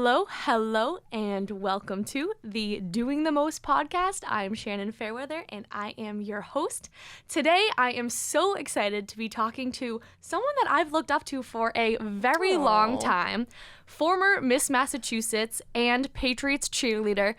Hello, and welcome to the Doing the Most podcast. I'm Shannon Fairweather, and I am your host. Today, I am so excited to be talking to someone that I've looked up to for a very long time, former Miss Massachusetts and Patriots cheerleader,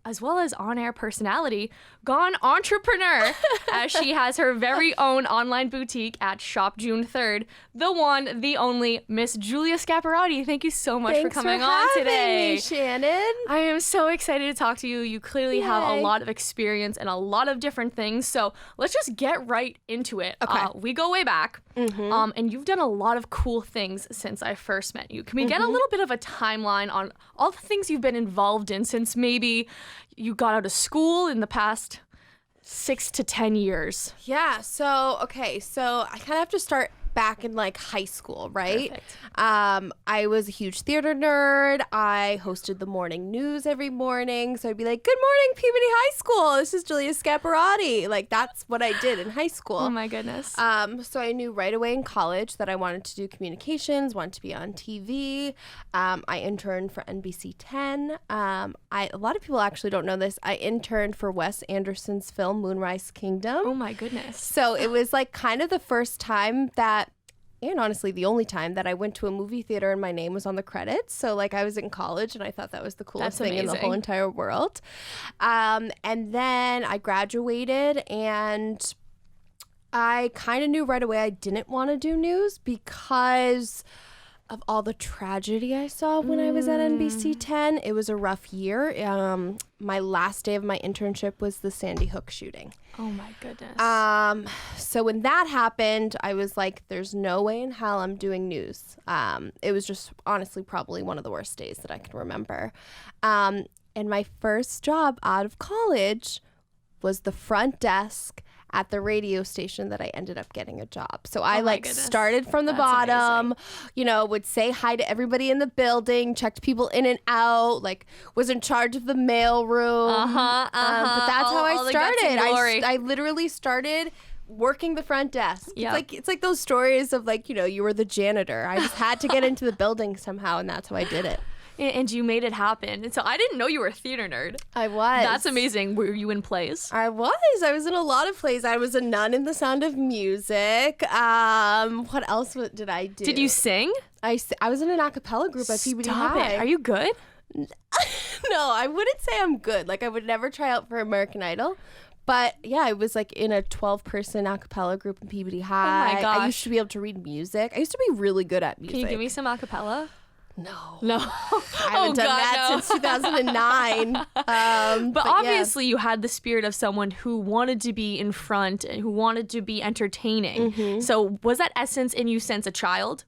as well as on-air personality, gone entrepreneur, as she has her very own online boutique at Shop June 3rd. The one, the only, Miss Julia Scaparotti. Thank you so much for coming on today. Thanks for having me, Shannon. I am so excited to talk to you. You clearly have a lot of experience and a lot of different things, so let's just get right into it. Okay. We go way back, and you've done a lot of cool things since I first met you. Can we get a little bit of a timeline on all the things you've been involved in since maybe you got out of school in the past 6 to 10 years? Yeah, so I kind of have to start back in like high school, right? Perfect. I was a huge theater nerd. I hosted the morning news every morning. So I'd be like, good morning, Peabody High School. This is Julia Scaparotti. Like, that's what I did in high school. Oh my goodness. So I knew right away in college that I wanted to do communications, wanted to be on TV. I interned for NBC 10. A lot of people actually don't know this. I interned for Wes Anderson's film Moonrise Kingdom. Oh my goodness. So it was like kind of the first time that, and honestly the only time that I went to a movie theater and my name was on the credits. So like I was in college and I thought that was the coolest thing in the whole entire world. And then I graduated and I kind of knew right away I didn't want to do news because of all the tragedy I saw when I was at NBC 10. It was a rough year. My last day of my internship was the Sandy Hook shooting. Oh my goodness. So when that happened, I was like, there's no way in hell I'm doing news. It was just honestly probably one of the worst days that I can remember. And my first job out of college was the front desk at the radio station that I ended up getting a job. So I started from the bottom, would say hi to everybody in the building, checked people in and out, like was in charge of the mail room. But that's how I started. I literally started working the front desk. Yep. It's like those stories of like, you were the janitor. I just had to get into the building somehow, and that's how I did it. And you made it happen. And so I didn't know you were a theater nerd. I was. That's amazing. Were you in plays? I was. I was in a lot of plays. I was a nun in The Sound of Music. What else did I do? Did you sing? I was in an a cappella group at Peabody High. It. Are you good? No, I wouldn't say I'm good. Like I would never try out for American Idol. But yeah, I was like in a 12-person a cappella group in Peabody High. Oh my gosh. I used to be able to read music. I used to be really good at music. Can you give me some a cappella? No. I haven't done that since 2009. But obviously you had the spirit of someone who wanted to be in front and who wanted to be entertaining. So was that essence in you since a child?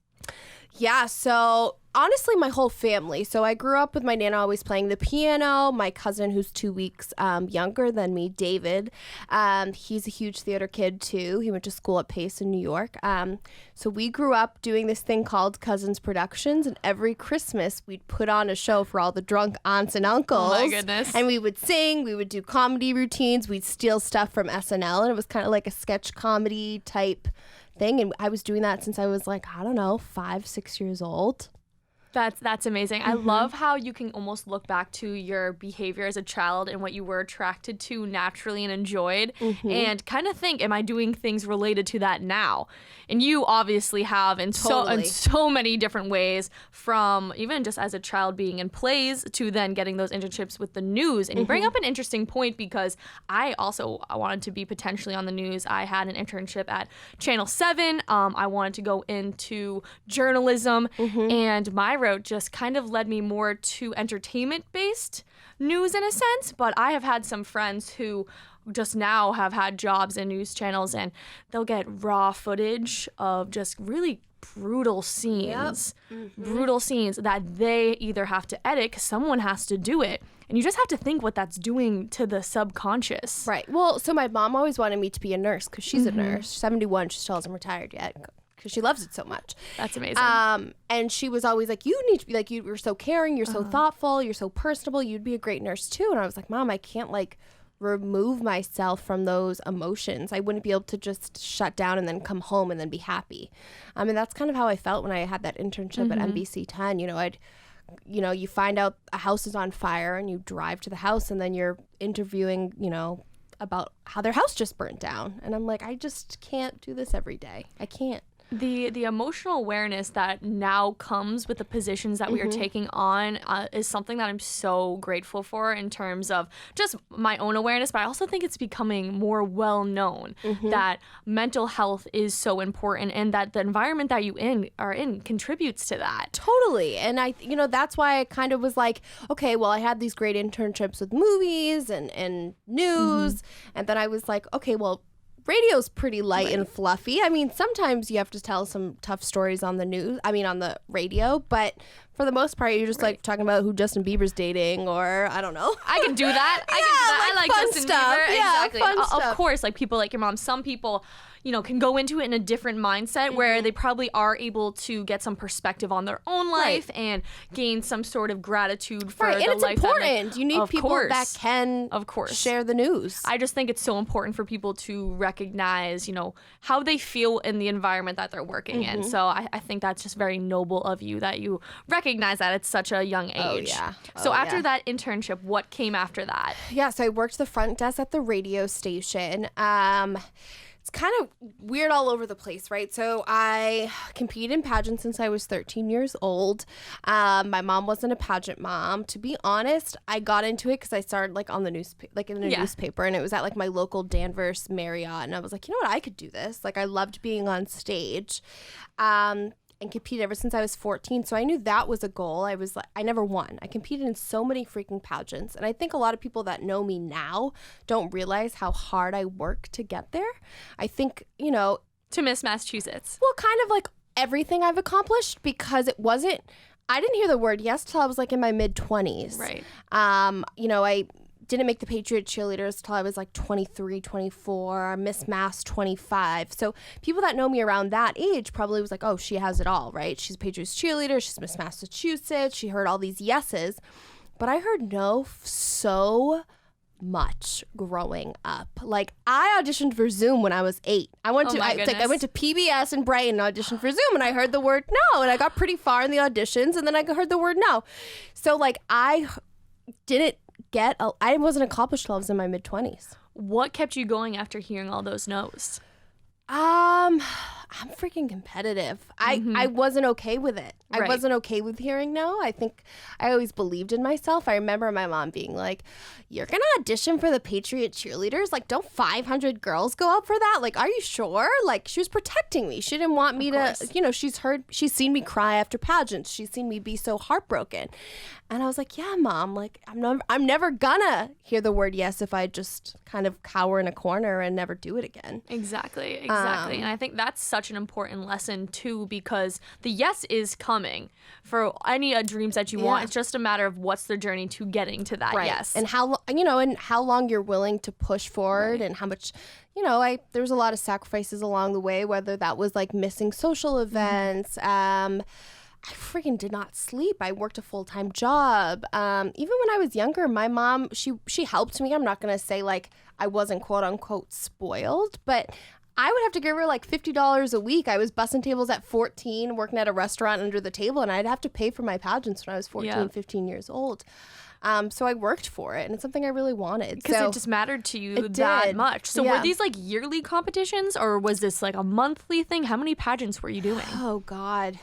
Yeah, so honestly, my whole family. So I grew up with my Nana always playing the piano. My cousin, who's 2 weeks younger than me, David, he's a huge theater kid too. He went to school at Pace in New York. So we grew up doing this thing called Cousins Productions, and every Christmas we'd put on a show for all the drunk aunts and uncles. Oh my goodness. And we would sing, we would do comedy routines, we'd steal stuff from SNL, and it was kind of like a sketch comedy type thing. And I was doing that since I was like, I don't know, 5, 6 years old. That's amazing. I love how you can almost look back to your behavior as a child and what you were attracted to naturally and enjoyed and kind of think, am I doing things related to that now? And you obviously have in so many different ways, from even just as a child being in plays to then getting those internships with the news. And you bring up an interesting point because I wanted to be potentially on the news. I had an internship at Channel 7. I wanted to go into journalism, and my road just kind of led me more to entertainment-based news in a sense, but I have had some friends who just now have had jobs in news channels, and they'll get raw footage of just really brutal scenes, brutal scenes that they either have to edit because someone has to do it. And you just have to think what that's doing to the subconscious. Right. Well, so my mom always wanted me to be a nurse because she's a nurse. 71, she still hasn't retired yet, because she loves it so much. That's amazing. And she was always like, you need to be like, you're so caring, you're so thoughtful, you're so personable, you'd be a great nurse too. And I was like, Mom, I can't like remove myself from those emotions. I wouldn't be able to just shut down and then come home and then be happy. And that's kind of how I felt when I had that internship at NBC 10. You know, I'd you know, you find out a house is on fire and you drive to the house and then you're interviewing, you know, about how their house just burnt down. And I'm like, I just can't do this every day. I can't. The emotional awareness that now comes with the positions that we are taking on is something that I'm so grateful for in terms of just my own awareness, but I also think it's becoming more well known that mental health is so important and that the environment that you are in contributes to that. Totally. And you know, that's why I kind of was like, okay, well, I had these great internships with movies and news. And then I was like, okay, well, radio's pretty light and fluffy. I mean, sometimes you have to tell some tough stories on the radio, but for the most part, you're just like talking about who Justin Bieber's dating, or I don't know. I can do that. I like Justin stuff. Bieber. Yeah, exactly. fun Of stuff. course, like people like your mom, some people, you know, can go into it in a different mindset where they probably are able to get some perspective on their own life and gain some sort of gratitude for the and it's life important. You need people that can share the news. I just think it's so important for people to recognize, you know, how they feel in the environment that they're working in. So I think that's just very noble of you that you recognize that at such a young age. So after that internship, what came after that? Yeah, so I worked the front desk at the radio station. It's kind of weird all over the place, right? So I competed in pageants since I was 13 years old. My mom wasn't a pageant mom. To be honest, I got into it because I started like on the newspaper, and it was at like my local Danvers Marriott, and I was like, you know what, I could do this. Like I loved being on stage. And competed ever since I was 14. So I knew that was a goal. I never won. I competed in so many freaking pageants. And I think a lot of people that know me now don't realize how hard I work to get there. I think, you know. To Miss Massachusetts. Well, kind of like everything I've accomplished, because I didn't hear the word yes till I was like in my mid-20s. Right. You know, I didn't make the Patriots Cheerleaders till I was like 23, 24, Miss Mass 25. So people that know me around that age probably was like, oh, she has it all, right? She's a Patriots Cheerleader. She's Miss Massachusetts. She heard all these yeses. But I heard no so much growing up. Like I auditioned for Zoom when I was 8. I went to PBS in Brighton and auditioned for Zoom, and I heard the word no, and I got pretty far in the auditions, and then I heard the word no. So like I wasn't accomplished till I was in my mid-20s. What kept you going after hearing all those no's? I'm freaking competitive. I wasn't okay with it. I wasn't okay with hearing no. I think I always believed in myself. I remember my mom being like, you're going to audition for the Patriots Cheerleaders? Like, don't 500 girls go out for that? Like, are you sure? Like, she was protecting me. She didn't want me to, you know, she's seen me cry after pageants. She's seen me be so heartbroken. And I was like, yeah, Mom, like, I'm never gonna hear the word yes if I just kind of cower in a corner and never do it again. Exactly. And I think that's such an important lesson, too, because the yes is coming for any dreams that you want. It's just a matter of what's the journey to getting to that yes. And how long you're willing to push forward and how much, you know, there was a lot of sacrifices along the way, whether that was like missing social events, I freaking did not sleep. I worked a full-time job. Even when I was younger, my mom, she helped me. I'm not going to say like I wasn't quote unquote spoiled, but I would have to give her like $50 a week. I was bussing tables at 14, working at a restaurant under the table, and I'd have to pay for my pageants when I was 14, 15 years old. So I worked for it, and it's something I really wanted. Because it just mattered to you that much. So were these like yearly competitions, or was this like a monthly thing? How many pageants were you doing? Oh, God.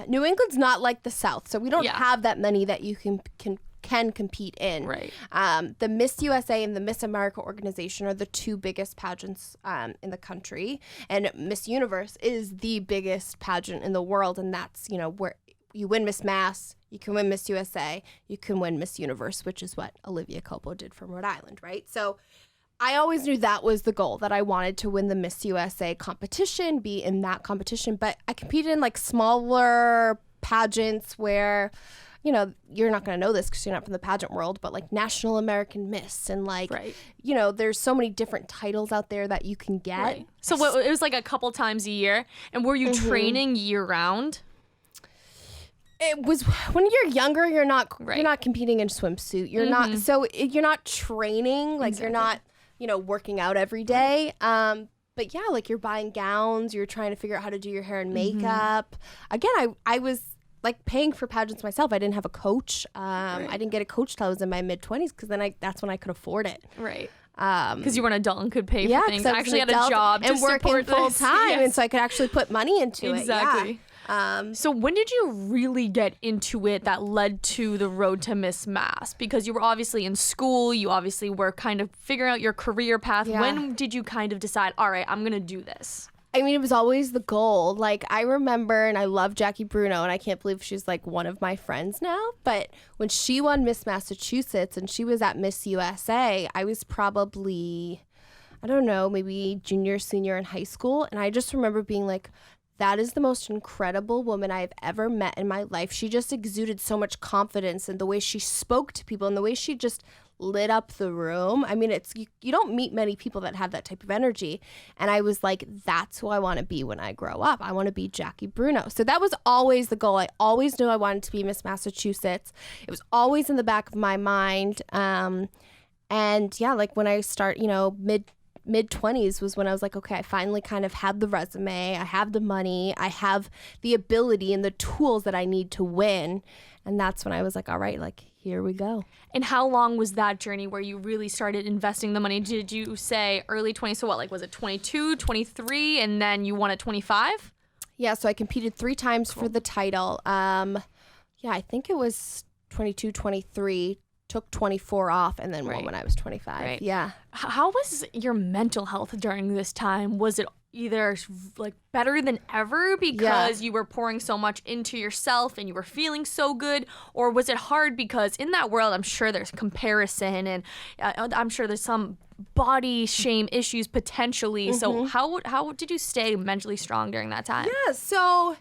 New England's not like the South, so we don't have that many that you can compete in. Right. The Miss USA and the Miss America organization are the two biggest pageants in the country, and Miss Universe is the biggest pageant in the world, and that's, you know, where you win Miss Mass, you can win Miss USA, you can win Miss Universe, which is what Olivia Culpo did from Rhode Island, right? So I always knew that was the goal, that I wanted to win the Miss USA competition, be in that competition. But I competed in like smaller pageants where, you know, you're not going to know this because you're not from the pageant world, but like National American Miss and like, you know, there's so many different titles out there that you can get. Right. So it was like a couple times a year. And were you training year round? It was when you're younger, you're not competing in swimsuit. You're not, so you're not training, like you're not, you know, working out every day. But yeah, like you're buying gowns, you're trying to figure out how to do your hair and makeup. Again, I was like paying for pageants myself. I didn't have a coach. I didn't get a coach till I was in my mid-20s because then that's when I could afford it. Right. Because you were an adult and could pay for things. I actually had a job and to working support full this. time, Yes. and so I could actually put money into it. Exactly. Yeah. So when did you really get into it that led to the road to Miss Mass? Because you were obviously in school, you obviously were kind of figuring out your career path. Yeah. When did you kind of decide, all right, I'm going to do this? I mean, it was always the goal. Like, I remember, and I love Jackie Bruno, and I can't believe she's like one of my friends now. But when she won Miss Massachusetts and she was at Miss USA, I was probably, I don't know, maybe junior, senior in high school. And I just remember being like, that is the most incredible woman I've ever met in my life. She just exuded so much confidence, and the way she spoke to people and the way she just lit up the room. I mean, it's you don't meet many people that have that type of energy. And I was like, that's who I want to be when I grow up. I want to be Jackie Bruno. So that was always the goal. I always knew I wanted to be Miss Massachusetts. It was always in the back of my mind. And yeah, like when I start, mid-20s was when I was like, okay, I finally kind of had the resume, I have the money, I have the ability and the tools that I need to win. And that's when I was like, all right, like, here we go. And how long was that journey where you really started investing the money? Did you say early 20s? So what, like, was it 22, 23, and then you won at 25? Yeah, so I competed 3 times for the title. I think it was 22, 23, took 24 off, and then won when I was 25. Right. Yeah. How was your mental health during this time? Was it either like better than ever because you were pouring so much into yourself and you were feeling so good, or was it hard because in that world I'm sure there's comparison and I'm sure there's some body shame issues potentially. So how did you stay mentally strong during that time? Yeah, so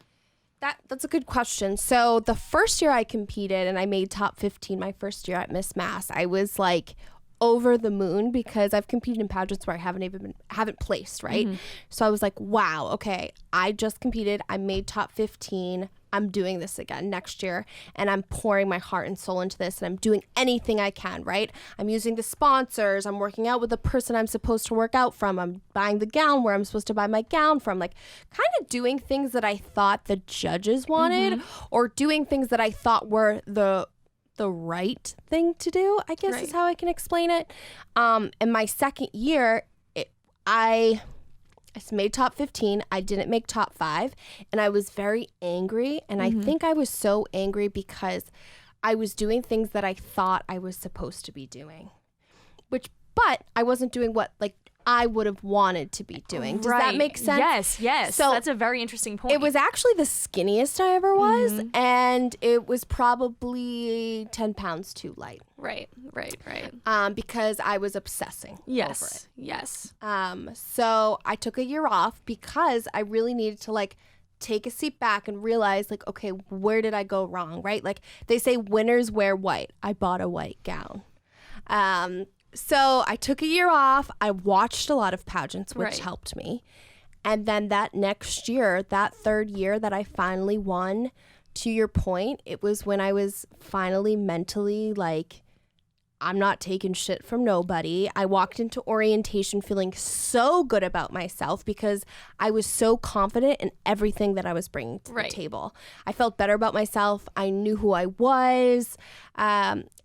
that's a good question. So the first year I competed and I made top 15 my first year at Miss Mass, I was like over the moon because I've competed in pageants where I haven't placed, right? So I was like, wow, okay, I just competed, I made top 15, I'm doing this again next year, and I'm pouring my heart and soul into this, and I'm doing anything I can, right? I'm using the sponsors, I'm working out with the person I'm supposed to work out from, I'm buying the gown where I'm supposed to buy my gown from, like kind of doing things that I thought the judges wanted, or doing things that I thought were the right thing to do, I guess is how I can explain it. In my second year, I made top 15. I didn't make top 5, and I was very angry. And I think I was so angry because I was doing things that I thought I was supposed to be doing, but I wasn't doing what like I would have wanted to be doing. Does that make sense? Yes. So that's a very interesting point. It was actually the skinniest I ever was, and it was probably 10 pounds too light. Right. Because I was obsessing over it. Yes. So I took a year off because I really needed to like take a seat back and realize like, okay, where did I go wrong, right? Like they say winners wear white. I bought a white gown. So I took a year off. I watched a lot of pageants, which helped me. And then that next year, that third year that I finally won, to your point, it was when I was finally mentally like, I'm not taking shit from nobody. I walked into orientation feeling so good about myself because I was so confident in everything that I was bringing to the table. I felt better about myself. I knew who I was.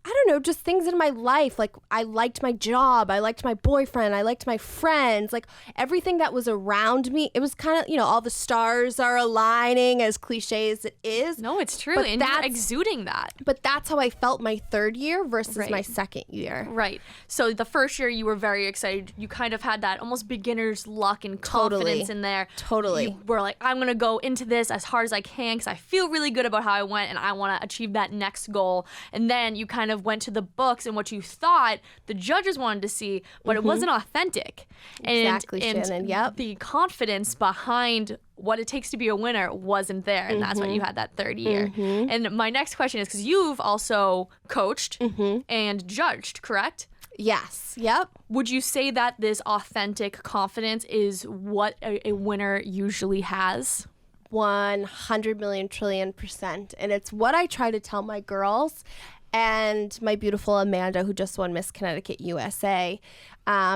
I don't know, just things in my life. Like I liked my job. I liked my boyfriend. I liked my friends. Like everything that was around me. It was kind of, all the stars are aligning, as cliche as it is. No, it's true. And you're exuding that. But that's how I felt my third year versus my second year. Right. So the first year you were very excited. You kind of had that almost beginner's luck and confidence in there. Totally. You were like, I'm going to go into this as hard as I can because I feel really good about how I went and I want to achieve that next goal. And then you kind of went to the books and what you thought the judges wanted to see, but it wasn't authentic. Exactly, Shannon. Yep. The confidence behind what it takes to be a winner wasn't there, and that's why you had that third year. And my next question is, because you've also coached and judged, correct? Yes. Yep. Would you say that this authentic confidence is what a winner usually has? 100 million trillion %. And it's what I try to tell my girls and my beautiful Amanda, who just won Miss Connecticut USA.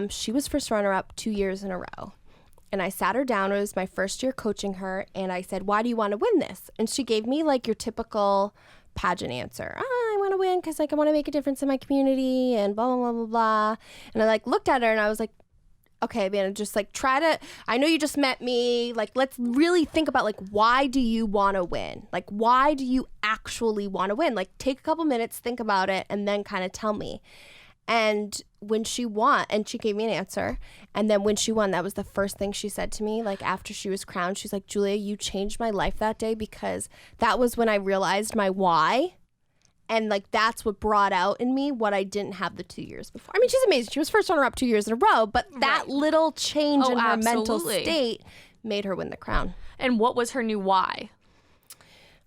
She was first runner-up 2 years in a row. and I sat her down. It was my first year coaching her, and I said, why do you want to win this? And she gave me like your typical pageant answer. I want to win because like I want to make a difference in my community and blah, blah, blah, blah, blah. And I like looked at her and I was like, okay, man, just like I know you just met me. Like, let's really think about like, why do you want to win? Like, why do you actually want to win? Like, take a couple minutes, think about it, and then kind of tell me. And when she won, and she gave me an answer, and then when she won, that was the first thing she said to me, like after she was crowned, she's like, Julia, you changed my life that day, because that was when I realized my why. And like that's what brought out in me what I didn't have the 2 years before. I mean, she's amazing. She was first runner-up 2 years in a row, but that little change in her mental state made her win the crown. And what was her new why?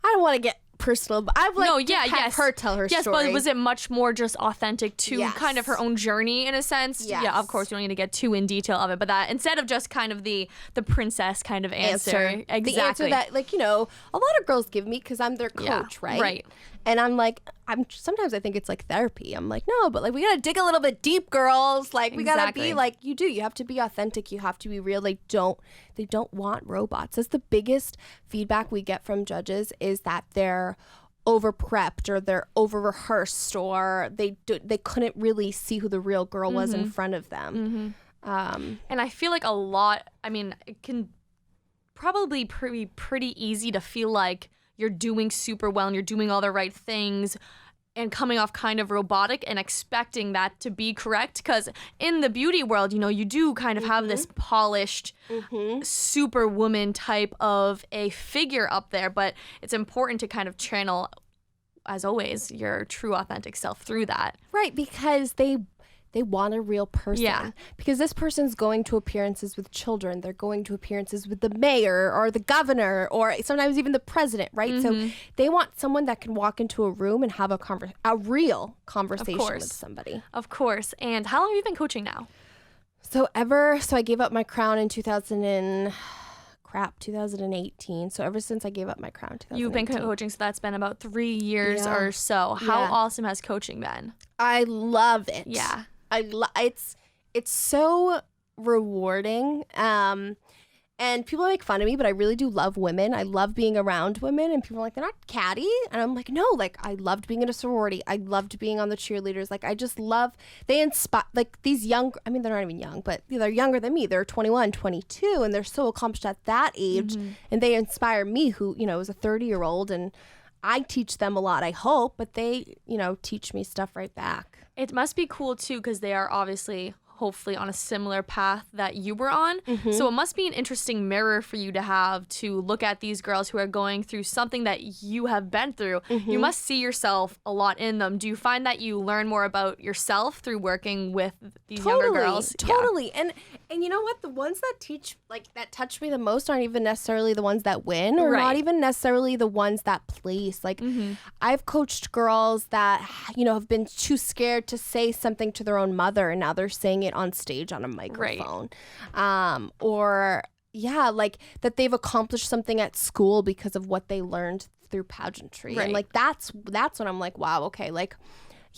I don't want to get personal, but I've like have her tell her story. Yes, but was it much more just authentic to kind of her own journey in a sense? Yes. Yeah, of course, you don't need to get too in detail of it, but that instead of just kind of the princess kind of answer. Exactly. The answer that like, you know, a lot of girls give me because I'm their coach, right? Right. And I'm like, sometimes I think it's like therapy. I'm like, no, but like we gotta dig a little bit deep, girls. Like we gotta be like, you have to be authentic. You have to be real. They don't want robots. That's the biggest feedback we get from judges, is that they're over prepped or they're over rehearsed or they couldn't really see who the real girl was in front of them. And I feel like a lot, I mean, it can probably be pretty easy to feel like you're doing super well and you're doing all the right things and coming off kind of robotic and expecting that to be correct, because in the beauty world, you know, you do kind of have this polished superwoman type of a figure up there, but it's important to kind of channel, as always, your true authentic self through that. Right, because they want a real person. Yeah. Because this person's going to appearances with children. They're going to appearances with the mayor or the governor or sometimes even the president, right? So they want someone that can walk into a room and have a real conversation with somebody. Of course. And how long have you been coaching now? So I gave up my crown in 2018. So ever since I gave up my crown, 2018. You've been coaching, so that's been about 3 years or so. How awesome has coaching been? I love it. Yeah. It's so rewarding. And people make fun of me, but I really do love women. I love being around women, and people are like, they're not catty. And I'm like, no, like I loved being in a sorority. I loved being on the cheerleaders. Like I just love, they inspire, like these young, I mean, they're not even young, but they're younger than me. They're 21, 22, and they're so accomplished at that age. And they inspire me, who, you know, is a 30-year-old, and I teach them a lot, I hope, but they, you know, teach me stuff right back. It must be cool too, because they are obviously hopefully on a similar path that you were on. So it must be an interesting mirror for you to have to look at these girls who are going through something that you have been through. You must see yourself a lot in them. Do you find that you learn more about yourself through working with these younger girls? Totally. Yeah. And you know what? The ones that that touch me the most aren't even necessarily the ones that win, or not even necessarily the ones that place. Like I've coached girls that, you know, have been too scared to say something to their own mother, and now they're saying it on stage on a microphone. Or like that they've accomplished something at school because of what they learned through pageantry. And like that's when I'm like, wow, okay, like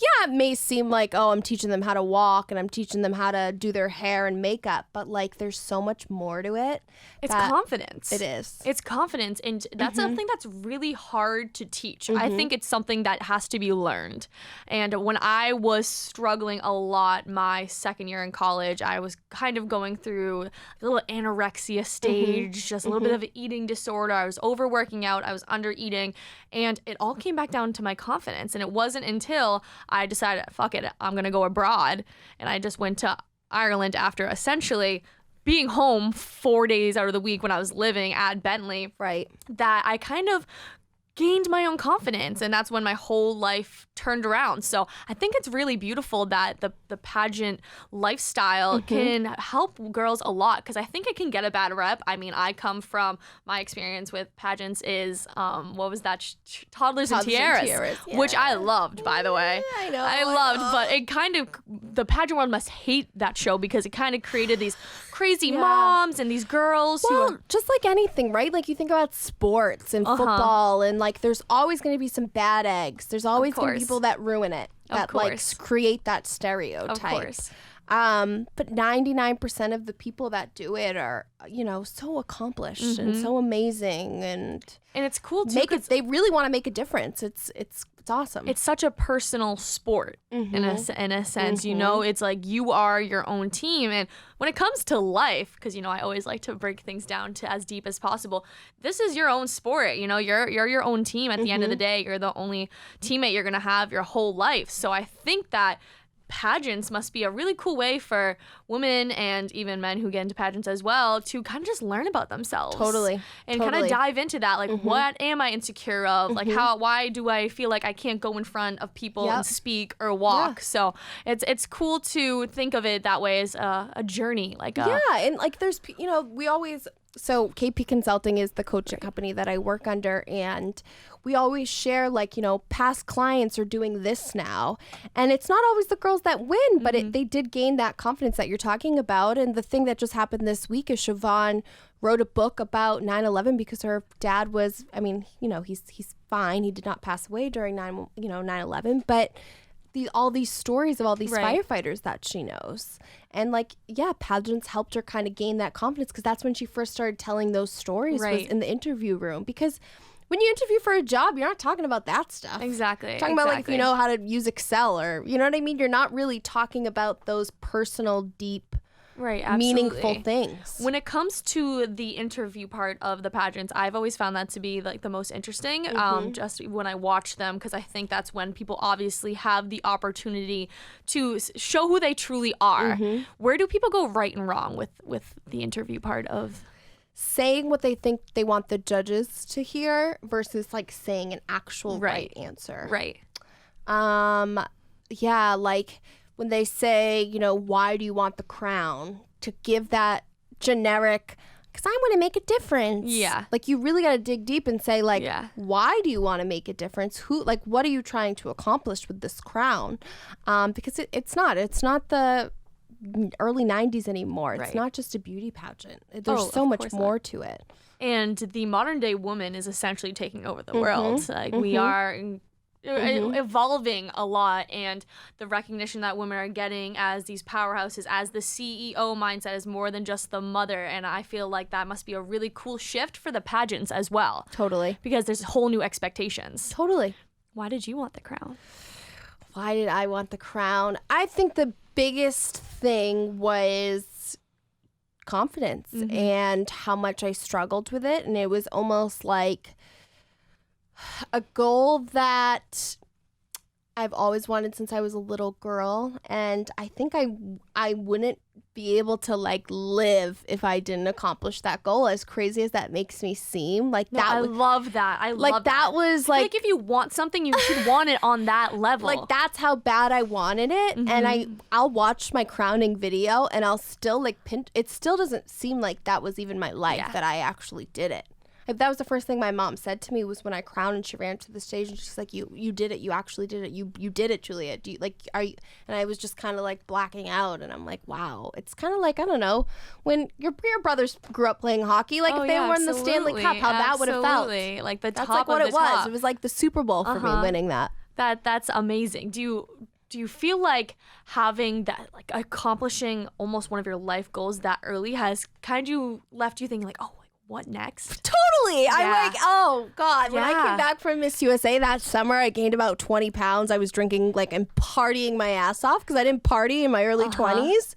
yeah, it may seem like, oh, I'm teaching them how to walk and I'm teaching them how to do their hair and makeup, but like there's so much more to it. It's confidence. It is. It's confidence, and that's something that's really hard to teach. I think it's something that has to be learned. And when I was struggling a lot my second year in college, I was kind of going through a little anorexia stage, just a little bit of an eating disorder. I was overworking out, I was under eating, and it all came back down to my confidence. And it wasn't until I decided, fuck it, I'm going to go abroad. And I just went to Ireland after essentially being home 4 days out of the week when I was living at Bentley. Right. That I kind of gained my own confidence, and that's when my whole life turned around. So I think it's really beautiful that the pageant lifestyle can help girls a lot, because I think it can get a bad rep. I mean, I come from, my experience with pageants is what was that, Toddlers and Tiaras, which I loved, by the way. I know. I loved, but it kind of, the pageant world must hate that show, because it kind of created these crazy moms and these girls who are just like anything, right? Like you think about sports and football, and like there's always going to be some bad eggs. There's always going to be people that ruin it, that like create that stereotype. Of course. But 99% of the people that do it are, so accomplished and so amazing, and it's cool too. They really want to make a difference. It's awesome. It's such a personal sport in a sense. It's like you are your own team, and when it comes to life, because I always like to break things down to as deep as possible. This is your own sport. You're your own team. At the end of the day, you're the only teammate you're gonna have your whole life. So I think that pageants must be a really cool way for women and even men who get into pageants as well to kind of just learn about themselves. Totally. And kind of dive into that. Like, what am I insecure of? Like, why do I feel like I can't go in front of people and speak or walk? Yeah. So it's cool to think of it that way as a journey. And like there's, we always... So KP Consulting is the coaching company that I work under, and we always share past clients are doing this now, and it's not always the girls that win, but they did gain that confidence that you're talking about. And the thing that just happened this week is Siobhan wrote a book about 9/11 because her dad was, he's fine. He did not pass away during 9/11, but all these stories of all these firefighters that she knows. And pageants helped her kind of gain that confidence, because that's when she first started telling those stories, was in the interview room. Because when you interview for a job, you're not talking about that stuff. Exactly. You're talking about if you know how to use Excel, or you know what I mean? You're not really talking about those personal, deep, meaningful things. When it comes to the interview part of the pageants, I've always found that to be the most interesting, just when I watch them, because I think that's when people obviously have the opportunity to show who they truly are. Where do people go right and wrong with the interview part of saying what they think they want the judges to hear versus saying an actual right answer? When they say, why do you want the crown? To give that generic, because I want to make a difference. Yeah. You really got to dig deep and say, why do you want to make a difference? What are you trying to accomplish with this crown? Because it's not the early 90s anymore. It's not just a beauty pageant. There's so much more to it. And the modern day woman is essentially taking over the world. We are evolving a lot, and the recognition that women are getting as these powerhouses, as the CEO mindset, is more than just the mother. And I feel like that must be a really cool shift for the pageants as well. Totally. Because there's whole new expectations. Totally. Why did you want the crown? Why did I want the crown? I think the biggest thing was confidence and how much I struggled with it. And it was almost like a goal that I've always wanted since I was a little girl, and I think I wouldn't be able to live if I didn't accomplish that goal, as crazy as that makes me seem. I love that. I love that. Was if you want something, you should want it on that level. That's how bad I wanted it. And I'll watch my crowning video, and I'll still it still doesn't seem like that was even my life, that I actually did it. That was the first thing my mom said to me, was when I crowned, and she ran to the stage and she's like, you did it. You actually did it. You did it, Julia. Do you, are you? And I was just kind of blacking out, and I'm like, wow. It's kind of I don't know, when your brothers grew up playing hockey, if they won the Stanley Cup, how that would have felt. The That's top what of it the was. top. It was the Super Bowl for me winning that. That's amazing. Do you feel like having that, accomplishing almost one of your life goals that early has kind of left you thinking oh, what next? Totally. Yeah. I'm oh God. When I came back from Miss USA that summer, I gained about 20 pounds. I was drinking and partying my ass off because I didn't party in my early 20s.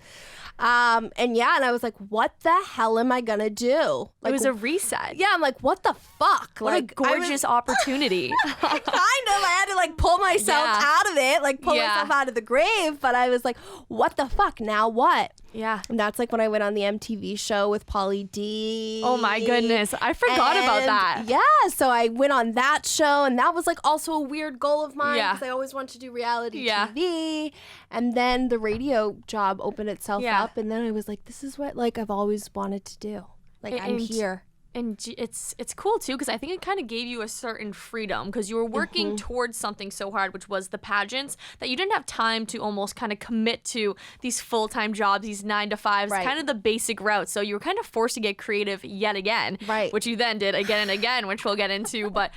And I was like, what the hell am I going to do? It was a reset. Yeah. I'm what the fuck? What a gorgeous opportunity. Kind of. I had to pull myself out of it, pull myself out of the grave. But I was what the fuck? Now what? Yeah. And that's when I went on the MTV show with Pauly D. Oh my goodness. I forgot about that. Yeah. So I went on that show, and that was also a weird goal of mine, because I always wanted to do reality TV. And then the radio job opened itself up, and then I was this is what I've always wanted to do. I'm here. And it's cool too, because I think it kind of gave you a certain freedom, because you were working towards something so hard, which was the pageants, that you didn't have time to almost kind of commit to these full-time jobs, these 9-to-5s, kind of the basic route. So you were kind of forced to get creative yet again, which you then did again and again, which we'll get into. But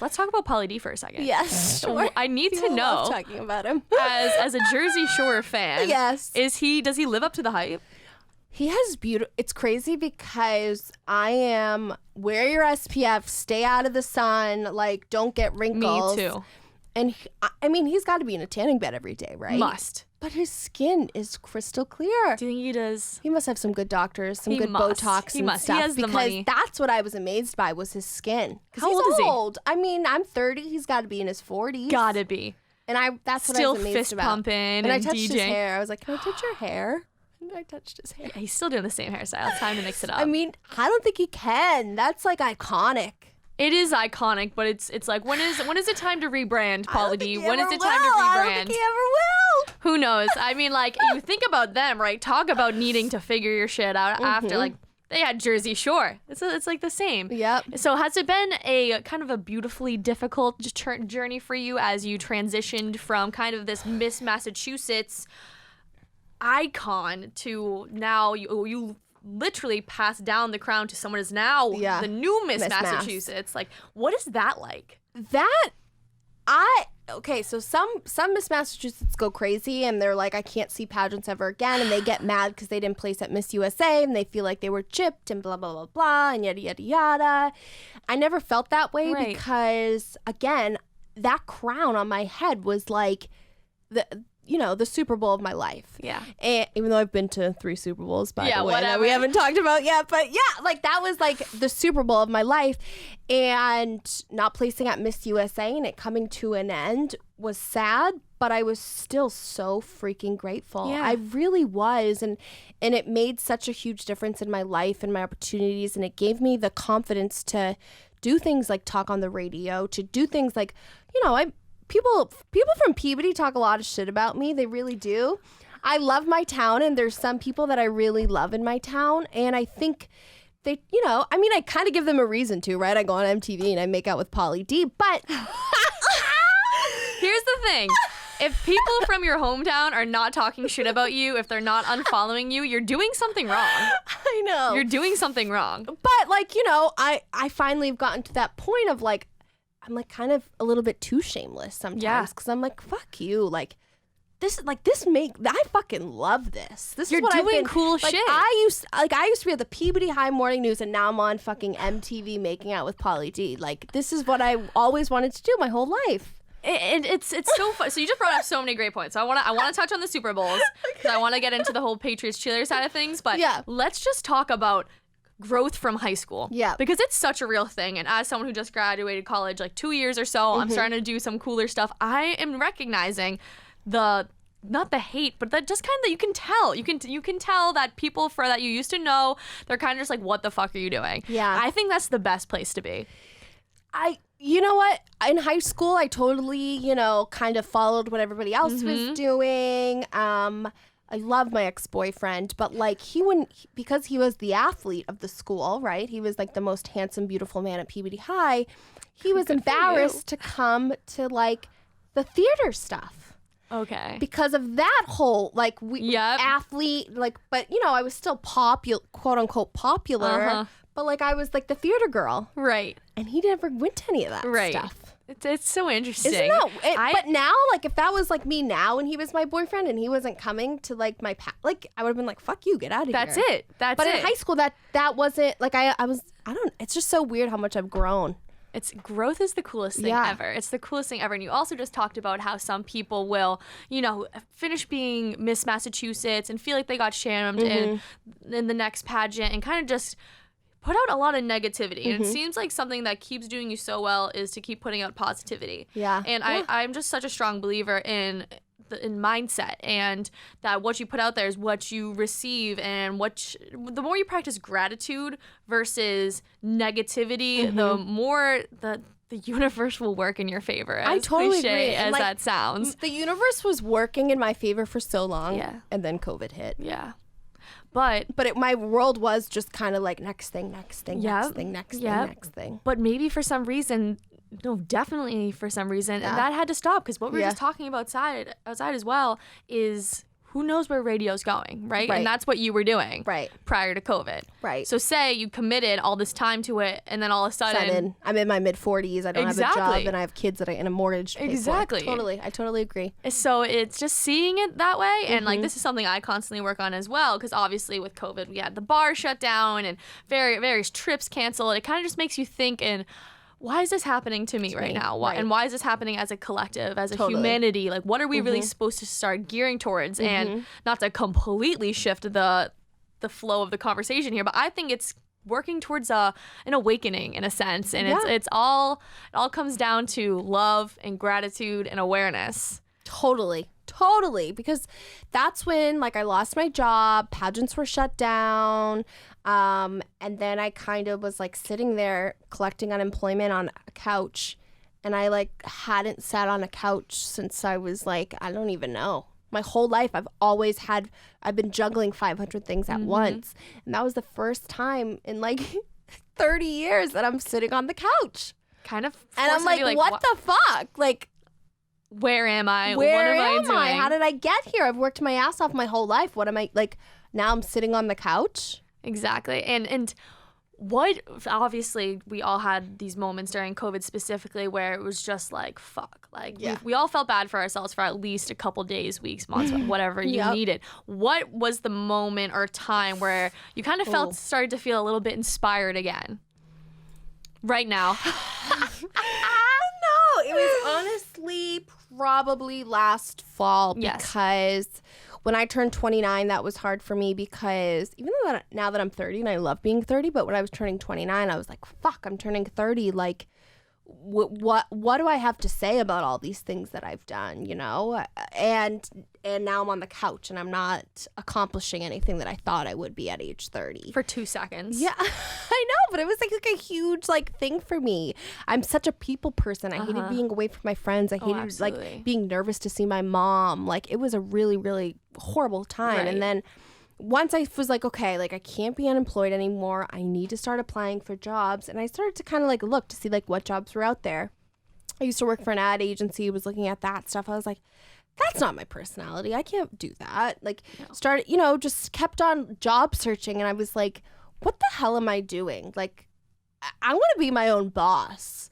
let's talk about Pauly D for a second. Yes, sure. I need People to know, love talking about him. as a Jersey Shore fan, yes, does he live up to the hype? He has beautiful. It's crazy because I am wear your SPF, stay out of the sun, like don't get wrinkles. Me too. And I mean, he's got to be in a tanning bed every day, right? Must. But his skin is crystal clear. Do you think he does? He must have some good doctors, some good must. Botox He and must. stuff. He has the money. Because that's what I was amazed by was his skin. How he's old is he? old. I mean, I'm 30. He's got to be in his 40s. Gotta be. And that's Still what I was amazed fist about. pumping And I touched DJing. his hair. I was like, can I touch your hair? And I touched his hair. Yeah, he's still doing the same hairstyle. It's time to mix it up. I mean, I don't think he can. That's like iconic. It is iconic, but it's like when is it time to rebrand, Pauly D? When is it time to I don't rebrand? think he ever will. Who knows? I mean, like you think about them, right? Talk about needing to figure your shit out after like they had Jersey Shore. It's like the same. Yep. So has it been a kind of a beautifully difficult journey for you as you transitioned from kind of this Miss Massachusetts icon to now you literally passed down the crown to someone who's now the new Miss Massachusetts. Like, what is that like? Okay, so some Miss Massachusetts go crazy and they're like, I can't see pageants ever again, and they get mad because they didn't place at Miss USA and they feel like they were gypped and blah blah blah blah and yada yada yada. I never felt that way because again, that crown on my head was like the Super Bowl of my life. Yeah. And even though I've been to 3 Super Bowls, by the way, that whatever. we haven't talked about yet. But yeah, like that was like the Super Bowl of my life. And not placing at Miss USA and it coming to an end was sad, but I was still so freaking grateful. Yeah. I really was. And it made such a huge difference in my life and my opportunities. And it gave me the confidence to do things like talk on the radio, to do things like, People from Peabody talk a lot of shit about me. They really do. I love my town, and there's some people that I really love in my town, and I think they, I kind of give them a reason to, right? I go on MTV and I make out with Pauly D, but here's the thing. If people from your hometown are not talking shit about you, if they're not unfollowing you, you're doing something wrong. I know. You're doing something wrong. But I finally have gotten to that point of like, I'm like kind of a little bit too shameless sometimes because I'm like, fuck you. I fucking love this. You're doing cool shit. I used to be at the Peabody High Morning News and now I'm on fucking MTV making out with Pauly D. Like, this is what I always wanted to do my whole life. It's so fun. So you just brought up so many great points. So I want to touch on the Super Bowls because I want to get into the whole Patriots cheerleader side of things. But let's just talk about growth from high school. Yeah. Because it's such a real thing. And as someone who just graduated college like 2 years or so, I'm starting to do some cooler stuff. I am recognizing not the hate, but that just kind of you can tell. You can tell that people that you used to know, they're kind of just like, what the fuck are you doing? Yeah. I think that's the best place to be. You know what? In high school, I totally, kind of followed what everybody else was doing. I love my ex-boyfriend, but like because he was the athlete of the school, right? He was like the most handsome, beautiful man at Peabody High. He was embarrassed to come to like the theater stuff. Okay. Because of that whole athlete, but I was still quote unquote popular, but like I was like the theater girl. Right. And he never went to any of that stuff. It's so interesting. Isn't that but now, like, if that was like me now and he was my boyfriend and he wasn't coming to like my I would have been like, fuck you, get out of here. That's it. But in high school, that wasn't like it's just so weird how much I've grown. Growth is the coolest thing ever. It's the coolest thing ever. And you also just talked about how some people will, finish being Miss Massachusetts and feel like they got shamed in the next pageant and kind of just put out a lot of negativity. And it seems like something that keeps doing you so well is to keep putting out positivity. Yeah. And I'm just such a strong believer in mindset, and that what you put out there is what you receive, and the more you practice gratitude versus negativity, the more the universe will work in your favor. As I totally agree. As that sounds, the universe was working in my favor for so long, and then COVID hit. Yeah. But my world was just kind of like next thing. But maybe for some reason, definitely for some reason, that had to stop, because what we were just talking about outside as well is who knows where radio's going, right? Right. And that's what you were doing Right. prior to COVID. Right. So say you committed all this time to it, and then all of a sudden... I'm in my mid-40s. I don't have a job, and I have kids and a mortgage to pay Exactly. for. Totally. I totally agree. So it's just seeing it that way. And like, this is something I constantly work on as well, because obviously with COVID, we had the bar shut down and various trips canceled. It kind of just makes you think, and why is this happening to me right now? Why, and why is this happening as a collective, as a humanity? Like, what are we really supposed to start gearing towards? And not to completely shift the flow of the conversation here, but I think it's working towards an awakening in a sense. And it all comes down to love and gratitude and awareness. Totally, because that's when, like, I lost my job, pageants were shut down, and then I kind of was like sitting there collecting unemployment on a couch, and I like hadn't sat on a couch since I was like, I don't even know. My whole life I've been juggling 500 things at once, and that was the first time in like 30 years that I'm sitting on the couch. Kind of, and I'm like what the fuck? Like, where am I? Where what am I doing? How did I get here? I've worked my ass off my whole life. What am I, like, now I'm sitting on the couch? Exactly. And what, obviously, we all had these moments during COVID specifically where it was just like, fuck. Like, we all felt bad for ourselves for at least a couple days, weeks, months, whatever you needed. What was the moment or time where you kind of started to feel a little bit inspired again? Right now. It was honestly probably last fall, because when I turned 29, that was hard for me, because even though now that I'm 30 and I love being 30, but when I was turning 29, I was like, fuck, I'm turning 30. Like, what do I have to say about all these things that I've done, you know? And now I'm on the couch and I'm not accomplishing anything that I thought I would be at age 30. For 2 seconds. Yeah, I know, but it was like a huge like thing for me. I'm such a people person. I hated being away from my friends. I hated like being nervous to see my mom. Like, it was a really, really horrible time. Right. And then once I was like, okay, like, I can't be unemployed anymore. I need to start applying for jobs. And I started to kind of like look to see like what jobs were out there. I used to work for an ad agency, was looking at that stuff. I was like, that's not my personality. I can't do that. Like, started, just kept on job searching. And I was like, what the hell am I doing? Like, I want to be my own boss.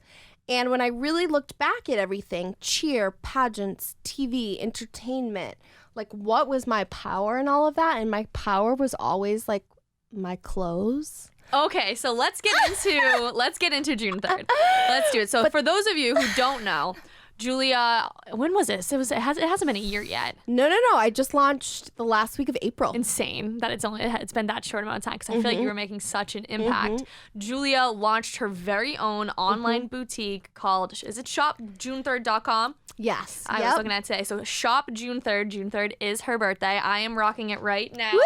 And when I really looked back at everything, cheer, pageants, TV, entertainment, like, what was my power in all of that? And my power was always like my clothes. Okay, so let's get into June 3rd. Let's do it. So for those of you who don't know, Julia, when was this? It hasn't been a year yet. No. I just launched the last week of April. Insane that it's been that short amount of time, because I feel like you were making such an impact. Julia launched her very own online boutique called, is it shopjune3rd.com? Yes. I was looking at it today. So shop June 3rd. June 3rd is her birthday. I am rocking it right now. Woo!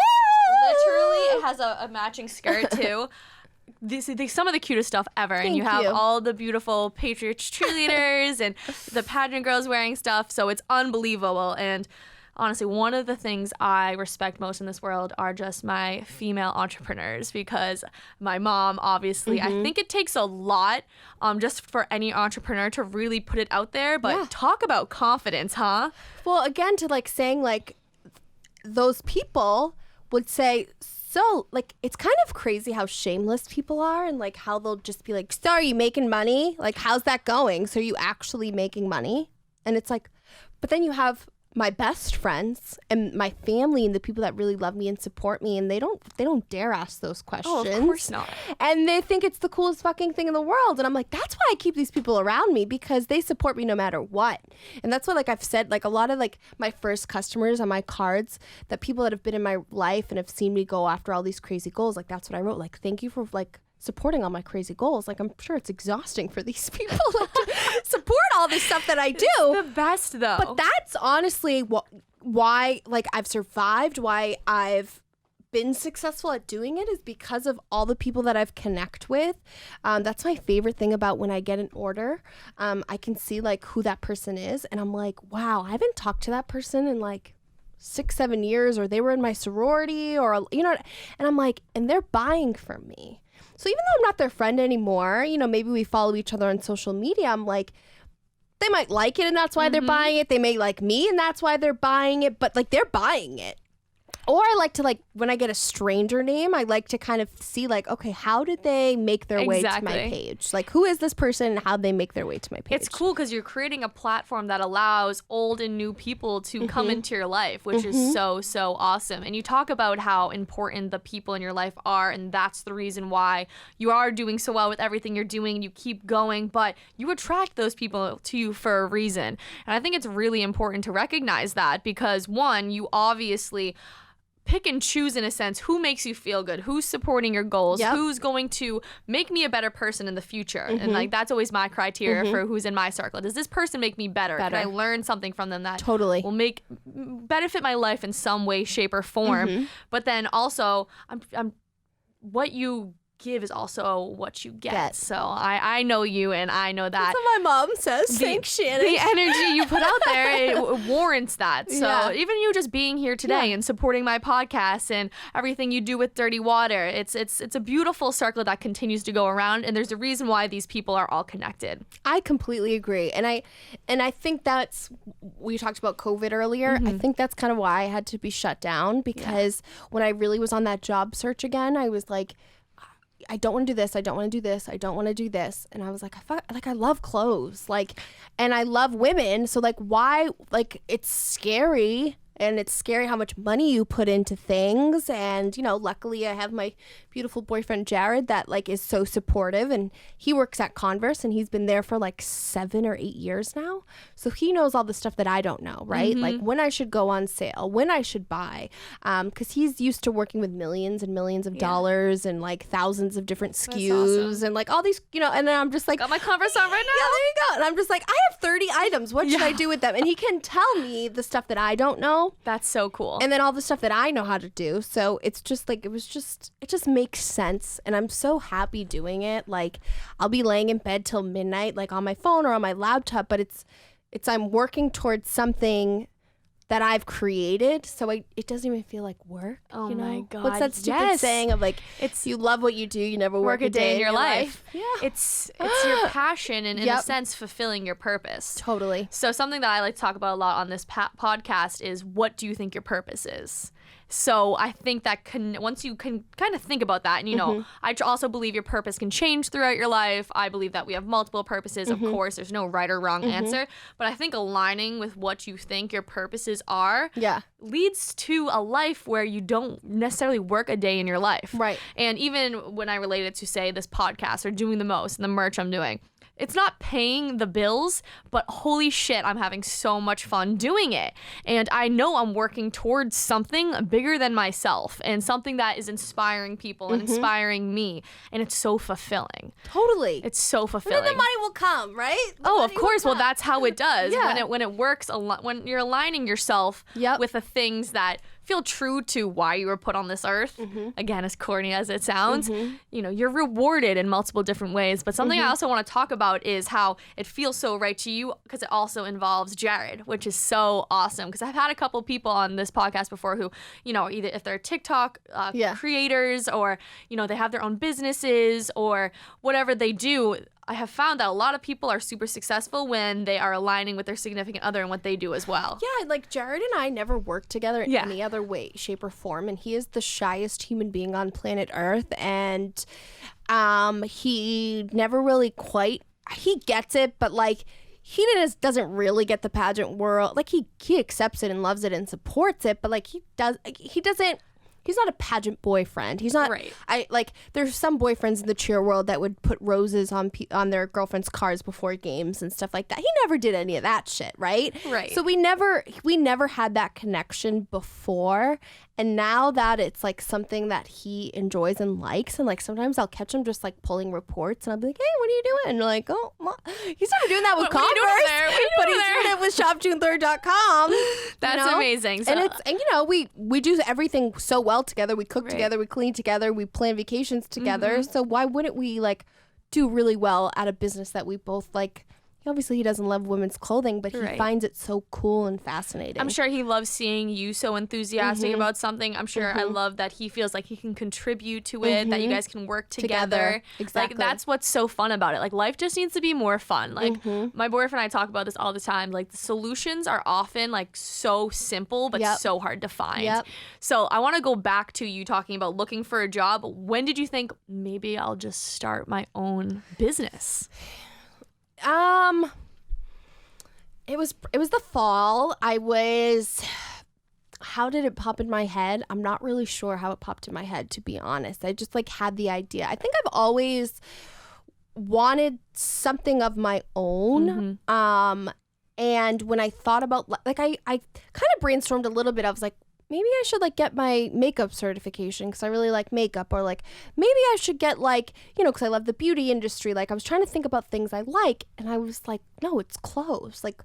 Literally, it has a matching skirt too. Some of the cutest stuff ever. And you have all the beautiful Patriots cheerleaders and the pageant girls wearing stuff. So it's unbelievable. And honestly, one of the things I respect most in this world are just my female entrepreneurs, because my mom, obviously, I think it takes a lot just for any entrepreneur to really put it out there. But talk about confidence, huh? Well, again, to like saying like those people would say, so, like, it's kind of crazy how shameless people are, and like how they'll just be like, so are you making money? Like, how's that going? So are you actually making money? And it's like, but then you have my best friends and my family and the people that really love me and support me, and they don't dare ask those questions. Oh, of course not. And they think it's the coolest fucking thing in the world. And I'm like, that's why I keep these people around me, because they support me no matter what. And that's what, like, I've said, like, a lot of like my first customers on my cards, that people that have been in my life and have seen me go after all these crazy goals, like, that's what I wrote. Like, thank you for like supporting all my crazy goals. Like, I'm sure it's exhausting for these people like, to support all this stuff that I do. It's the best, though. But that's honestly why, like, I've survived, why I've been successful at doing it, is because of all the people that I've connect with. That's my favorite thing about when I get an order. I can see like who that person is, and I'm like, wow, I haven't talked to that person in like 6-7 years, or they were in my sorority, or and I'm like, and they're buying from me. So even though I'm not their friend anymore, maybe we follow each other on social media, I'm like, they might like it and that's why they're buying it. They may like me and that's why they're buying it, but like they're buying it. Or I like to, like, when I get a stranger name, I like to kind of see, like, okay, how did they make their way to my page? Like, who is this person and how they make their way to my page? It's cool because you're creating a platform that allows old and new people to come into your life, which is so, so awesome. And you talk about how important the people in your life are, and that's the reason why you are doing so well with everything you're doing. You keep going, but you attract those people to you for a reason. And I think it's really important to recognize that because, one, you obviously pick and choose, in a sense, who makes you feel good, who's supporting your goals, who's going to make me a better person in the future. And like that's always my criteria for who's in my circle. Does this person make me better? Can I learn something from them that will benefit my life in some way, shape, or form? But then also, I'm what you give is also what you get. So I know you, and I know that. That's what my mom says. Thanks, Shannon. The energy you put out there, it warrants that. So even you just being here today and supporting my podcast and everything you do with Dirty Water, it's a beautiful circle that continues to go around, and there's a reason why these people are all connected. I completely agree. And I think that's, we talked about COVID earlier. I think that's kind of why I had to be shut down, because when I really was on that job search again, I was like, I don't want to do this. I don't want to do this. I don't want to do this. And I was like, I love clothes, like, and I love women. So like, why, like, it's scary. And it's scary how much money you put into things. And, you know, luckily I have my beautiful boyfriend, Jared, that like is so supportive. And he works at Converse and he's been there for like 7 or 8 years now. So he knows all the stuff that I don't know, right? Like when I should go on sale, when I should buy. Because he's used to working with millions and millions of dollars and like thousands of different SKUs and like all these, you know, and then I'm just like, got my Converse on right now. Yeah, there you go. And I'm just like, I have 30 items. What should I do with them? And he can tell me the stuff that I don't know. That's so cool. And then all the stuff that I know how to do. So it's just like, it just makes sense. And I'm so happy doing it. Like I'll be laying in bed till midnight, like on my phone or on my laptop, but it's I'm working towards something that I've created, so it doesn't even feel like work. Oh, you know? My God. What's that stupid saying of like, it's you love what you do, you never work a day in your life. Yeah. It's your passion and in a sense fulfilling your purpose. Totally. So something that I like to talk about a lot on this podcast is, what do you think your purpose is? So I think that once you can kind of think about that, and you know, I also believe your purpose can change throughout your life. I believe that we have multiple purposes. Of course, there's no right or wrong answer, but I think aligning with what you think your purposes are leads to a life where you don't necessarily work a day in your life. Right. And even when I relate it to, say, this podcast or doing the most and the merch I'm doing, it's not paying the bills, but holy shit, I'm having so much fun doing it. And I know I'm working towards something bigger than myself and something that is inspiring people and inspiring me. And it's so fulfilling. Totally. It's so fulfilling. And then the money will come, right? Of course. Well, that's how it does. When it works, when you're aligning yourself with the things that feel true to why you were put on this earth, again, as corny as it sounds, you know, you're rewarded in multiple different ways. But something I also want to talk about is how it feels so right to you, because it also involves Jared, which is so awesome. Because I've had a couple people on this podcast before who, you know, either if they're TikTok creators, or, you know, they have their own businesses or whatever they do, I have found that a lot of people are super successful when they are aligning with their significant other and what they do as well. Yeah, like Jared and I never worked together in any other way, shape, or form. And he is the shyest human being on planet Earth. And he never really quite, he gets it, but like, he doesn't really get the pageant world. Like he accepts it and loves it and supports it, but like he doesn't. He's not a pageant boyfriend. He's not. Right. There's some boyfriends in the cheer world that would put roses on their girlfriends' cars before games and stuff like that. He never did any of that shit, right? Right. So we never had that connection before. And now that it's like something that he enjoys and likes, and like sometimes I'll catch him just like pulling reports, and I'll be like, "Hey, what are you doing?" And like, "Oh, he's not doing that with Converse, but he's doing it with ShopJune3rd.com." That's amazing. So, and you know, we do everything so well together. We cook together, we clean together, we plan vacations together. So why wouldn't we like do really well at a business that we both like obviously he doesn't love women's clothing, but he finds it so cool and fascinating. I'm sure he loves seeing you so enthusiastic about something. I'm sure I love that he feels like he can contribute to it, that you guys can work together. Exactly. Like, that's what's so fun about it. Like, life just needs to be more fun. Like, my boyfriend and I talk about this all the time. Like, the solutions are often like so simple, but so hard to find. So I want to go back to you talking about looking for a job. When did you think maybe I'll just start my own business? It was the fall. How did it pop in my head? I'm not really sure how it popped in my head, to be honest. I just like had the idea. I think I've always wanted something of my own. And when I thought about, like, I kind of brainstormed a little bit. I was like, maybe I should like get my makeup certification because I really like makeup, or like maybe I should get like, you know, because I love the beauty industry. Like, I was trying to think about things I like, and I was like, no, it's clothes. Like,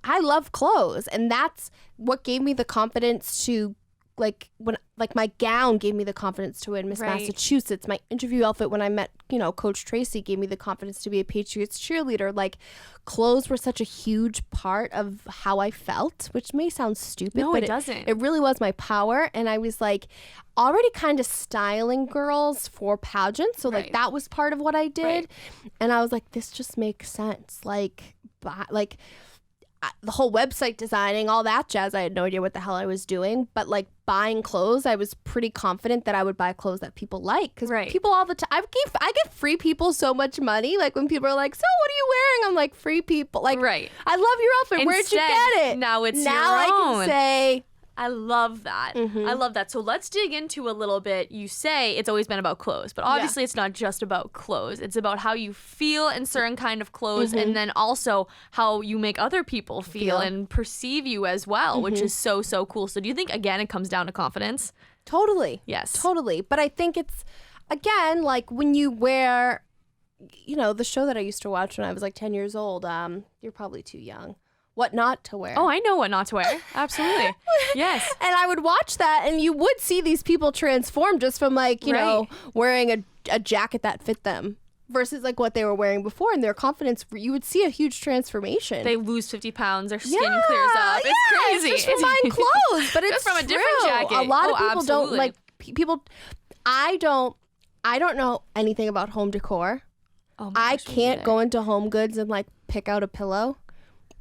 I love clothes, and that's what gave me the confidence to, like, when, like, my gown gave me the confidence to win Miss Massachusetts. My interview outfit when I met, you know, Coach Tracy gave me the confidence to be a Patriots cheerleader. Like, clothes were such a huge part of how I felt, which may sound stupid, but it doesn't. It really was my power. And I was like already kind of styling girls for pageants. So like that was part of what I did. And I was like, this just makes sense. Like the whole website designing, all that jazz, I had no idea what the hell I was doing. But like buying clothes, I was pretty confident that I would buy clothes that people like. Because people all the time, I give free people so much money. Like, when people are like, so what are you wearing? I'm like, free people. Like, I love your outfit. Where'd you get it? Now it's your own. Now I can say, I love that. I love that. So let's dig into a little bit. You say it's always been about clothes, but obviously it's not just about clothes. It's about how you feel in certain kind of clothes, and then also how you make other people feel and perceive you as well, which is so, so cool. So do you think, again, it comes down to confidence? Totally. Yes. Totally. But I think it's, again, like when you wear, you know, the show that I used to watch when I was like 10 years old, you're probably too young. What not to wear. Oh, I know what not to wear. Absolutely. Yes. And I would watch that, and you would see these people transform just from like, you know, wearing a jacket that fit them versus like what they were wearing before, and their confidence, you would see a huge transformation. They lose 50 pounds, their skin clears up. It's crazy. It's just from buying clothes, but it's just from a different jacket. A lot of people don't like people. I don't know anything about home decor. Oh my I gosh, can't go into Home Goods and like pick out a pillow.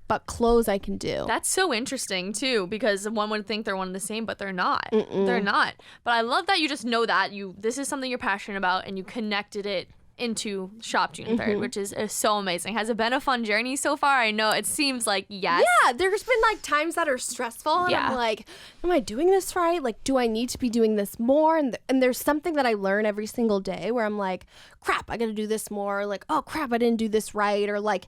But clothes I can do. That's so interesting too, because one would think they're one and the same, but they're not. They're not. But I love that you just know that this is something you're passionate about, and you connected it into Shop June 3rd, which is so amazing. Has it been a fun journey so far? I know it seems like yes. Yeah, there's been like times that are stressful, and I'm like, am I doing this right? Like, do I need to be doing this more? And there's something that I learn every single day where I'm like, crap, I got to do this more. Or like, oh crap, I didn't do this right. Or like,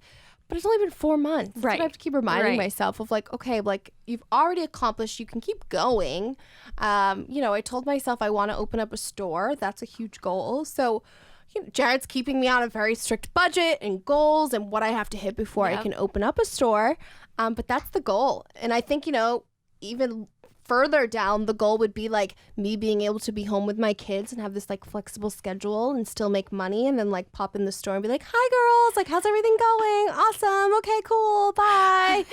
but it's only been 4 months. That's what I have to keep reminding myself of, like, okay, like, you've already accomplished, you can keep going. You know, I told myself I want to open up a store. That's a huge goal. So, you know, Jared's keeping me on a very strict budget and goals and what I have to hit before I can open up a store. But that's the goal. And I think, you know, even further down, the goal would be like me being able to be home with my kids and have this like flexible schedule and still make money, and then like pop in the store and be like, hi girls, like, how's everything going? Awesome. Okay, cool. Bye.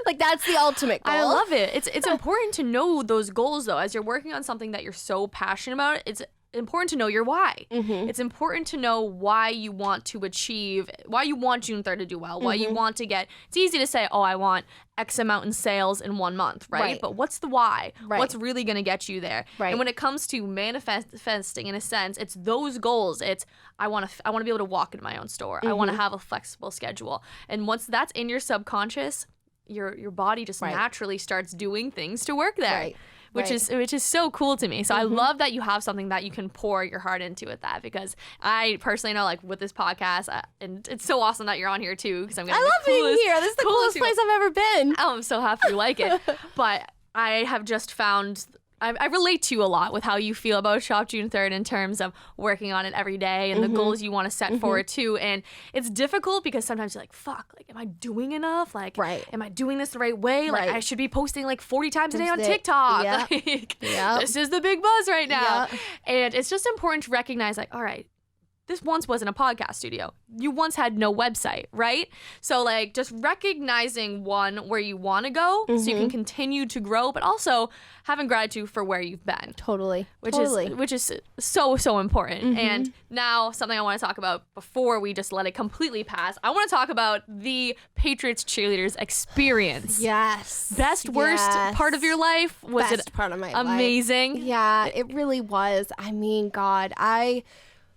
Like, that's the ultimate goal. I love it. It's important to know those goals though, as you're working on something that you're so passionate about. It's important to know your why. It's important to know why you want to achieve, why you want June 3rd to do well, why you want to get, it's easy to say, oh, I want X amount in sales in 1 month, right? But what's the why? What's really going to get you there? And when it comes to manifesting, in a sense, it's those goals. It's, I want to be able to walk into my own store. I want to have a flexible schedule. And once that's in your subconscious, your body just naturally starts doing things to work there. Which is so cool to me. So I love that you have something that you can pour your heart into with that, because I personally know, like, with this podcast, and it's so awesome that you're on here too, because I love being here. This is the coolest place I've ever been. Oh, I'm so happy you like it. But I have just found I relate to you a lot with how you feel about Shop June 3rd in terms of working on it every day and the goals you want to set forward too. And it's difficult because sometimes you're like, fuck, like, am I doing enough? Like, am I doing this the right way? Like, I should be posting like 40 times a day on TikTok. Like, this is the big buzz right now. And it's just important to recognize, like, all right, this once wasn't a podcast studio. You once had no website, right? So like just recognizing one where you want to go so you can continue to grow, but also having gratitude for where you've been. Totally. Which is so important. And now something I want to talk about before we just let it completely pass. I want to talk about the Patriots Cheerleaders experience. Yes. Best worst part of your life? Was Best it part of my amazing? life. Yeah, it really was. I mean, God,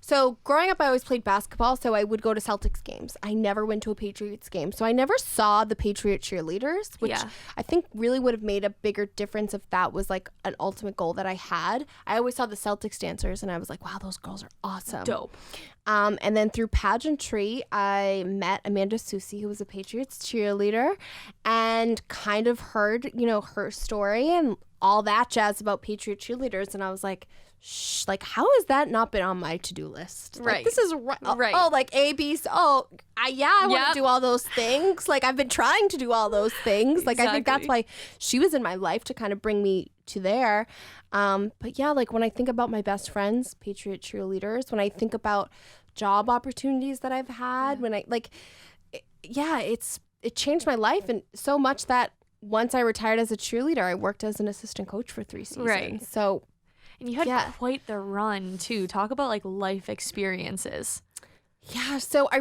So growing up, I always played basketball, so I would go to Celtics games. I never went to a Patriots game. So I never saw the Patriot Cheerleaders, which I think really would have made a bigger difference if that was like an ultimate goal that I had. I always saw the Celtics dancers, and I was like, wow, those girls are awesome. Dope. And then through pageantry, I met Amanda Susi, who was a Patriots cheerleader, and kind of heard, her story and all that jazz about Patriot cheerleaders. And I was like, how has that not been on my to-do list? Right. Like, this is right. Right. Oh, like AB's. I want to do all those things. Like, I've been trying to do all those things. Like, I think that's why she was in my life, to kind of bring me to there. But yeah, like when I think about my best friends, Patriot cheerleaders, when I think about job opportunities that I've had, when it changed my life, and so much that once I retired as a cheerleader, I worked as an assistant coach for 3 seasons. Right. So. And you had quite the run too. Talk about like life experiences. Yeah. So I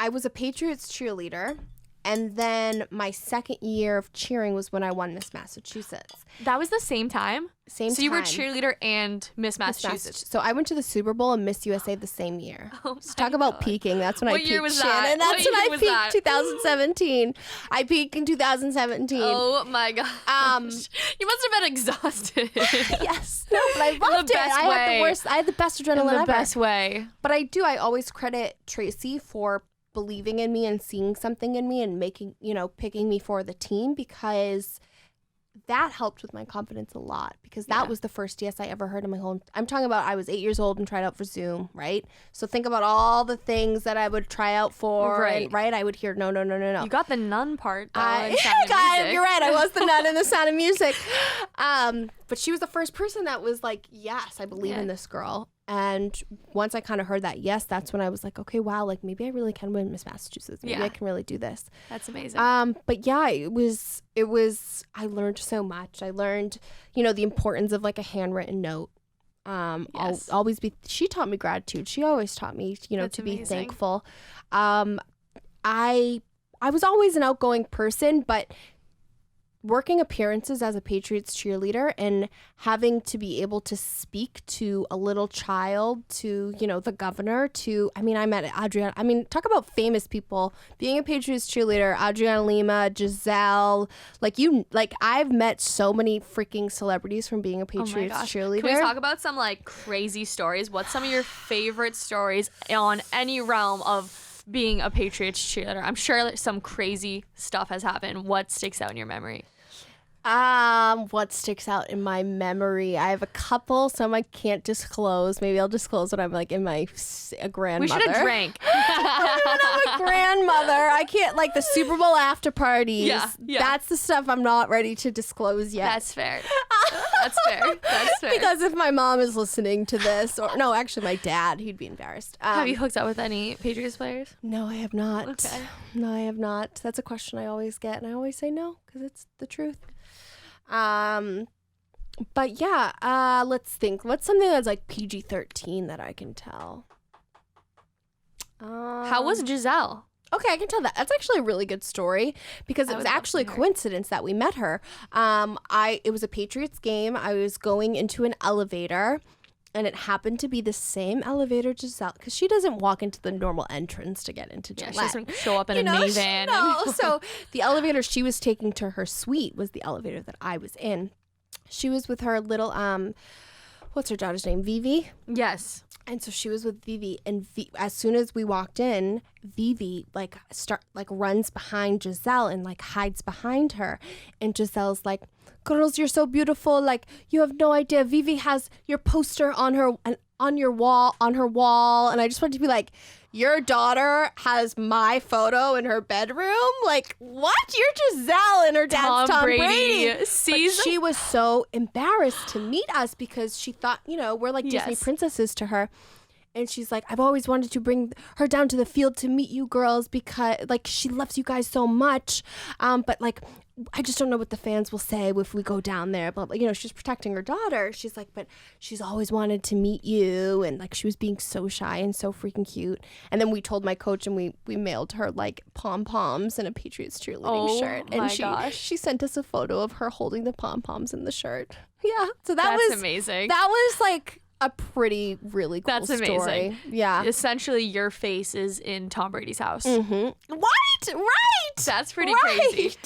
was a Patriots cheerleader, and then my second year of cheering was when I won Miss Massachusetts. That was the same time? So you were cheerleader and Miss Massachusetts. So I went to the Super Bowl and Miss USA the same year. Oh, so talk about peaking. That's when I peaked. What year was Shannon. that? That's when I peaked. 2017. I peaked in 2017. Oh my gosh. You must have been exhausted. Yes. No, but I loved it. I had the best adrenaline ever. In the best way. But I always credit Tracy for believing in me and seeing something in me and picking me for the team, because that helped with my confidence a lot, because that was the first yes I ever heard in my whole. I'm talking about I was 8 years old and tried out for Zoom, right? So think about all the things that I would try out for, right? I would hear no. You got the nun part. You're right. I was the nun in The Sound of Music. But she was the first person that was like, yes, I believe in this girl. And once I kind of heard that yes, that's when I was like, okay, wow, like maybe I really can win Miss Massachusetts. Maybe I can really do this. That's amazing. But yeah, it was, I learned so much. I learned, the importance of like a handwritten note. I'll always she taught me gratitude. She always taught me, to be thankful. I was always an outgoing person, but working appearances as a Patriots cheerleader and having to be able to speak to a little child, to, the governor, I met Adriana. Talk about famous people. Being a Patriots cheerleader, Adriana Lima, Giselle, I've met so many freaking celebrities from being a Patriots cheerleader. Can we talk about some crazy stories? What's some of your favorite stories on any realm of being a Patriots cheerleader? I'm sure some crazy stuff has happened. What sticks out in your memory? What sticks out in my memory? I have a couple, some I can't disclose. Maybe I'll disclose when I'm in my grandmother. We should have drank. I'm a grandmother. I can't, the Super Bowl after parties. Yeah. That's the stuff I'm not ready to disclose yet. That's fair. That's fair. Because if my mom is listening to this, or no, actually my dad, he'd be embarrassed. Have you hooked up with any Patriots players? No, I have not. Okay. No, I have not. That's a question I always get, and I always say no because it's the truth. But yeah, let's think. What's something that's PG-13 that I can tell? How was Giselle? Okay, I can tell that. That's actually a really good story because it was actually a coincidence that we met her. It was a Patriots game. I was going into an elevator, and it happened to be the same elevator Giselle, because she doesn't walk into the normal entrance to get into Gillette. Yeah, she doesn't show up in a minivan. No, so the elevator she was taking to her suite was the elevator that I was in. She was with her little, what's her daughter's name? Vivi? Yes. And so she was with Vivi, and as soon as we walked in, Vivi runs behind Giselle and hides behind her, and Giselle's like, "Girls, you're so beautiful. You have no idea. Vivi has your poster on her wall, and I just wanted to be like, your daughter has my photo in her bedroom? What? You're Giselle and her dad's Tom Brady. But she was so embarrassed to meet us because she thought, we're Disney princesses to her. And she's like, I've always wanted to bring her down to the field to meet you girls because, like, she loves you guys so much. But, like, I just don't know what the fans will say if we go down there. Blah, blah. You know, she's protecting her daughter. She's like, but she's always wanted to meet you. And, like, she was being so shy and so freaking cute. And then we told my coach and we mailed her, like, pom-poms and a Patriots cheerleading shirt. And she sent us a photo of her holding the pom-poms in the shirt. Yeah. So that's amazing. That was, like, a really cool story. That's amazing. Yeah. Essentially, your face is in Tom Brady's house. Mm-hmm. Right. That's pretty crazy.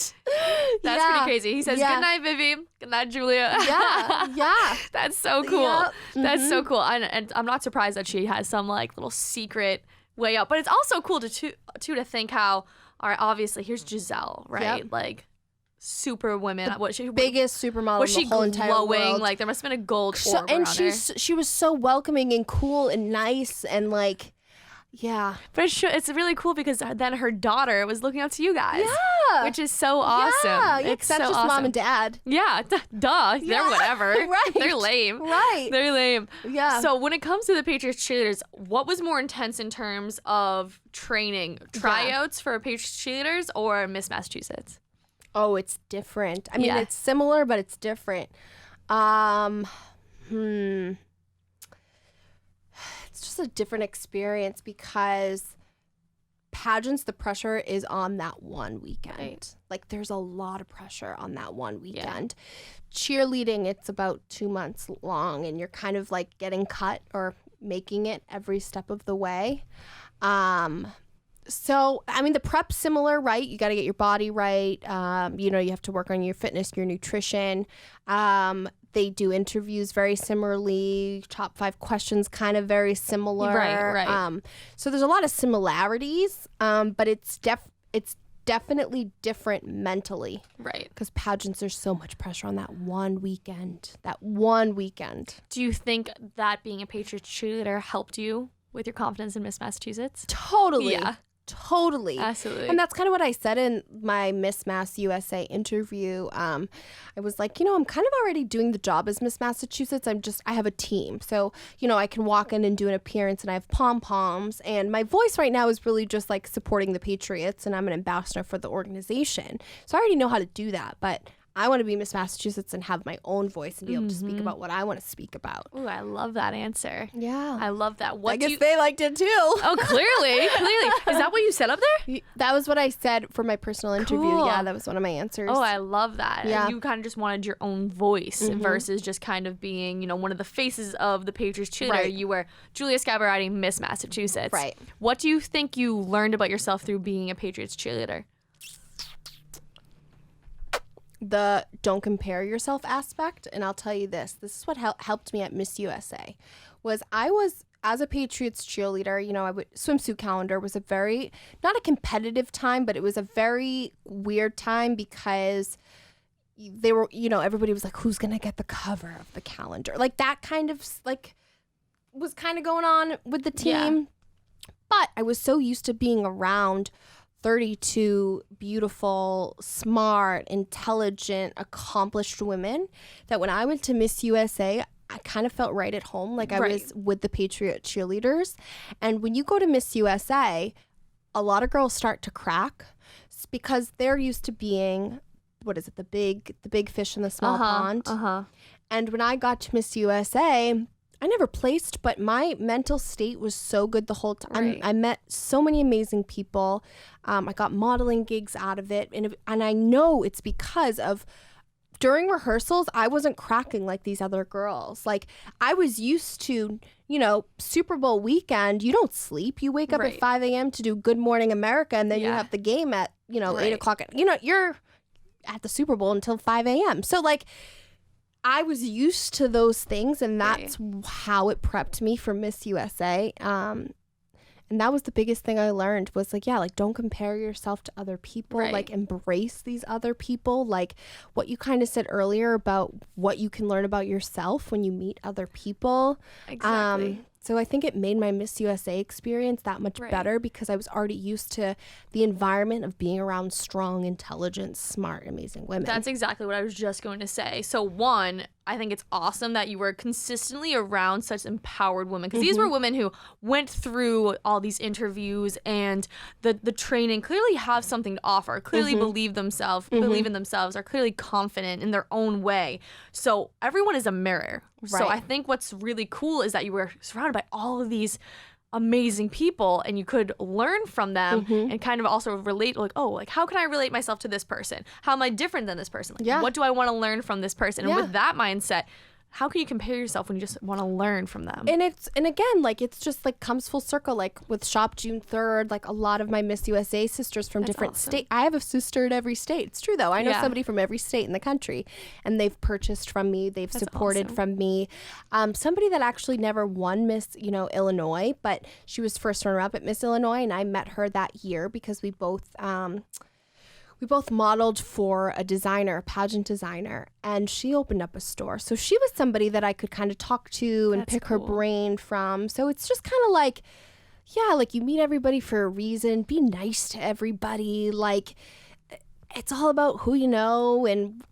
That's pretty crazy. He says, good night, Vivi. Good night, Julia. Yeah. That's so cool. Yep. That's so cool. And I'm not surprised that she has some, like, little secret way up. But it's also cool to think how, all right, obviously, here's Giselle, right? Yep. Like, super women. Biggest supermodel was in the whole entire world. Like, there must have been a gold orb around her. She was so welcoming and cool and nice and, like, yeah. But it's really cool because then her daughter was looking up to you guys. Yeah. Which is so awesome. Yeah, it's that's so just awesome. mom and dad. Yeah, duh. They're whatever. Right. They're lame. Right. They're lame. Yeah. So when it comes to the Patriots cheerleaders, what was more intense in terms of training? Tryouts for Patriots cheerleaders or Miss Massachusetts? Oh, it's different. I mean, it's similar, but it's different. It's just a different experience because pageants, the pressure is on that one weekend. Right. Like, there's a lot of pressure on that one weekend. Yeah. Cheerleading, it's about 2 months long, and you're kind of, like, getting cut or making it every step of the way. So, I mean, the prep's similar, right? You got to get your body right. You know, you have to work on your fitness, your nutrition. They do interviews very similarly. Top 5 questions kind of very similar. Right. So there's a lot of similarities, but it's definitely different mentally. Right. Because pageants, there's so much pressure on that one weekend. Do you think that being a Patriots cheerleader helped you with your confidence in Miss Massachusetts? Totally. Yeah. Totally. Absolutely. And that's kind of what I said in my Miss Mass USA interview. I was like, you know, I'm kind of already doing the job as Miss Massachusetts. I have a team. So, you know, I can walk in and do an appearance and I have pom-poms. And my voice right now is really just like supporting the Patriots, and I'm an ambassador for the organization. So I already know how to do that. But I want to be Miss Massachusetts and have my own voice and be able to speak about what I want to speak about. Ooh, I love that answer. Yeah. I love that. I guess they liked it too. Oh, clearly. Is that what you said up there? That was what I said for my personal interview. Cool. Yeah, that was one of my answers. Oh, I love that. Yeah. And you kind of just wanted your own voice versus just kind of being, you know, one of the faces of the Patriots cheerleader. Right. You were Julia Scaparotti, Miss Massachusetts. Right. What do you think you learned about yourself through being a Patriots cheerleader? The don't compare yourself aspect. And I'll tell you this is what helped me at Miss USA. As a Patriots cheerleader, you know, swimsuit calendar was a very, not a competitive time, but it was a very weird time because they were, you know, everybody was like, who's going to get the cover of the calendar? Like, that kind of, like, was kind of going on with the team. Yeah. But I was so used to being around 32 beautiful, smart, intelligent, accomplished women that when I went to Miss USA, I kind of felt right at home, like I was with the Patriot cheerleaders. And when you go to Miss USA, a lot of girls start to crack because they're used to being, what is it, the big fish in the small pond. And when I got to Miss USA, I never placed, but my mental state was so good the whole time. Right. I met so many amazing people. I got modeling gigs out of it. And I know it's because of during rehearsals, I wasn't cracking like these other girls. Like, I was used to, you know, Super Bowl weekend, you don't sleep. You wake up at 5 a.m. to do Good Morning America, and then you have the game at, you know, 8 o'clock. You know, you're at the Super Bowl until 5 a.m. So, like, I was used to those things, and that's how it prepped me for Miss USA. And that was the biggest thing I learned was, like, yeah, like, don't compare yourself to other people. Like, embrace these other people. Like, what you kind of said earlier about what you can learn about yourself when you meet other people. Exactly. So I think it made my Miss USA experience that much better because I was already used to the environment of being around strong, intelligent, smart, amazing women. That's exactly what I was just going to say. So one, I think it's awesome that you were consistently around such empowered women, because these were women who went through all these interviews and the training, clearly have something to offer, clearly believe in themselves, are clearly confident in their own way. So everyone is a mirror. Right. So I think what's really cool is that you were surrounded by all of these amazing people, and you could learn from them and kind of also relate, like, oh, like, how can I relate myself to this person? How am I different than this person? Like, what do I want to learn from this person? And with that mindset, how can you compare yourself when you just want to learn from them? And again, like, it's just like comes full circle, like with Shop June 3rd, like a lot of my Miss USA sisters from different states. I have a sister in every state. It's true though. I know somebody from every state in the country, and they've purchased from me. They've supported from me. Somebody that actually never won Miss, Illinois, but she was first runner up at Miss Illinois, and I met her that year because we both modeled for a pageant designer, and she opened up a store. So she was somebody that I could kind of talk to and pick her brain from. So it's just kind of like, like you meet everybody for a reason. Be nice to everybody. Like, it's all about who you know, and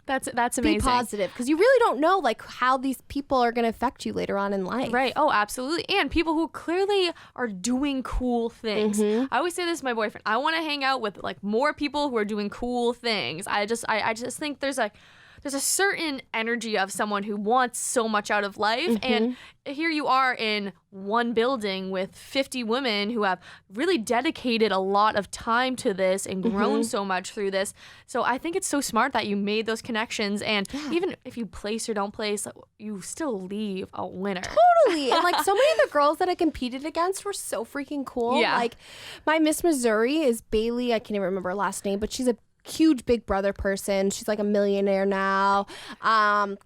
That's amazing. Be positive, because you really don't know like how these people are going to affect you later on in life. Right. Oh, absolutely. And people who clearly are doing cool things. I always say this to my boyfriend. I want to hang out with like more people who are doing cool things. I just think there's a certain energy of someone who wants so much out of life. And here you are in one building with 50 women who have really dedicated a lot of time to this and grown so much through this. So I think it's so smart that you made those connections. And even if you place or don't place, you still leave a winner. Totally. And like so many of the girls that I competed against were so freaking cool. Yeah. Like my Miss Missouri is Bailey. I can't even remember her last name, but she's a huge Big Brother person. She's like a millionaire now.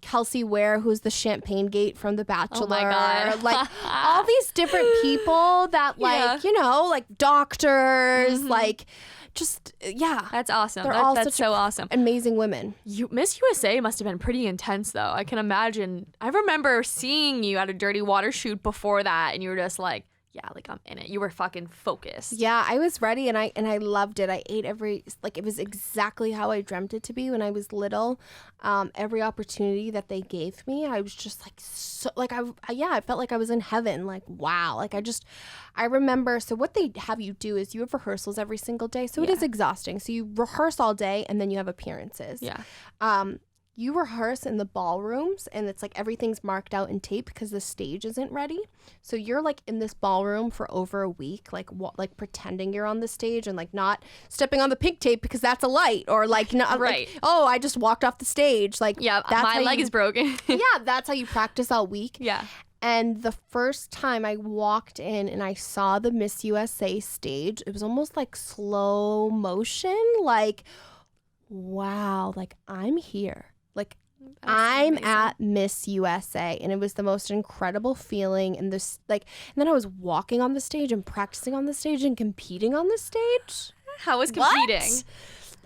Kelsey Ware, who's the Champagne Gate from The Bachelor. Oh my God. Like all these different people that like, like doctors, like just, That's awesome. That's so awesome. Amazing women. Miss USA must have been pretty intense though. I can imagine. I remember seeing you at a Dirty Water shoot before that, and you were just like, like I'm in it. You were fucking focused. Yeah, I was ready, and I loved it. I ate it was exactly how I dreamt it to be when I was little. Every opportunity that they gave me, I was just like, so like I felt like I was in heaven. Like, wow. Like I remember. So what they have you do is you have rehearsals every single day. So it is exhausting. So you rehearse all day, and then you have appearances. Yeah. You rehearse in the ballrooms, and it's like everything's marked out in tape because the stage isn't ready. So you're like in this ballroom for over a week, like pretending you're on the stage and like not stepping on the pink tape because that's a light, or like not right. Like, oh, I just walked off the stage. Like that's my leg is broken. That's how you practice all week. Yeah. And the first time I walked in and I saw the Miss USA stage, it was almost like slow motion. Like, wow, like I'm here. Like I'm at Miss USA, and it was the most incredible feeling. And this, and then I was walking on the stage and practicing on the stage and competing on the stage. How was competing? What?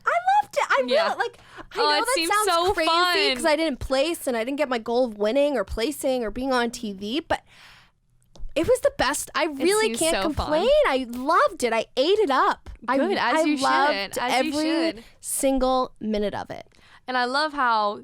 I loved it. I really I know that sounds so crazy because I didn't place and I didn't get my goal of winning or placing or being on TV, but it was the best. I really can't complain. Fun. I loved it. I ate it up. Good, as you should. Every single minute of it. And I love how,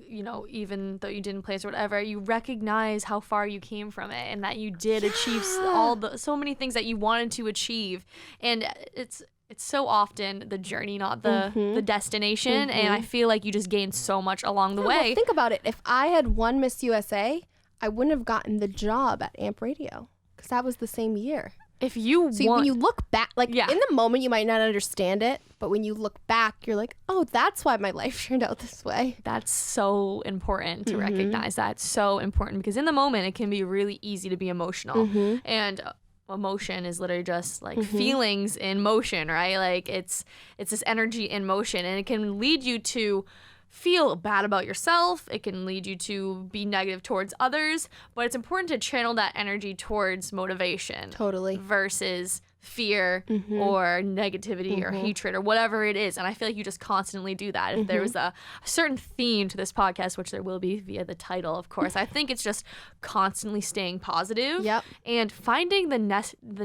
even though you didn't place or whatever, you recognize how far you came from it, and that you did achieve so many things that you wanted to achieve. And it's so often the journey, not the destination. And I feel like you just gained so much along the way. Well, think about it. If I had won Miss USA, I wouldn't have gotten the job at AMP Radio, because that was the same year. If you when you look back, in the moment you might not understand it, but when you look back, you're like, oh, that's why my life turned out this way. That's so important to recognize that. It's so important, because in the moment it can be really easy to be emotional. And emotion is literally just like feelings in motion, right? Like it's this energy in motion, and it can lead you to feel bad about yourself. It can lead you to be negative towards others, but it's important to channel that energy towards motivation. Totally. Versus fear or negativity or hatred or whatever it is. And I feel like you just constantly do that. If there was a certain theme to this podcast, which there will be via the title, of course, I think it's just constantly staying positive and finding the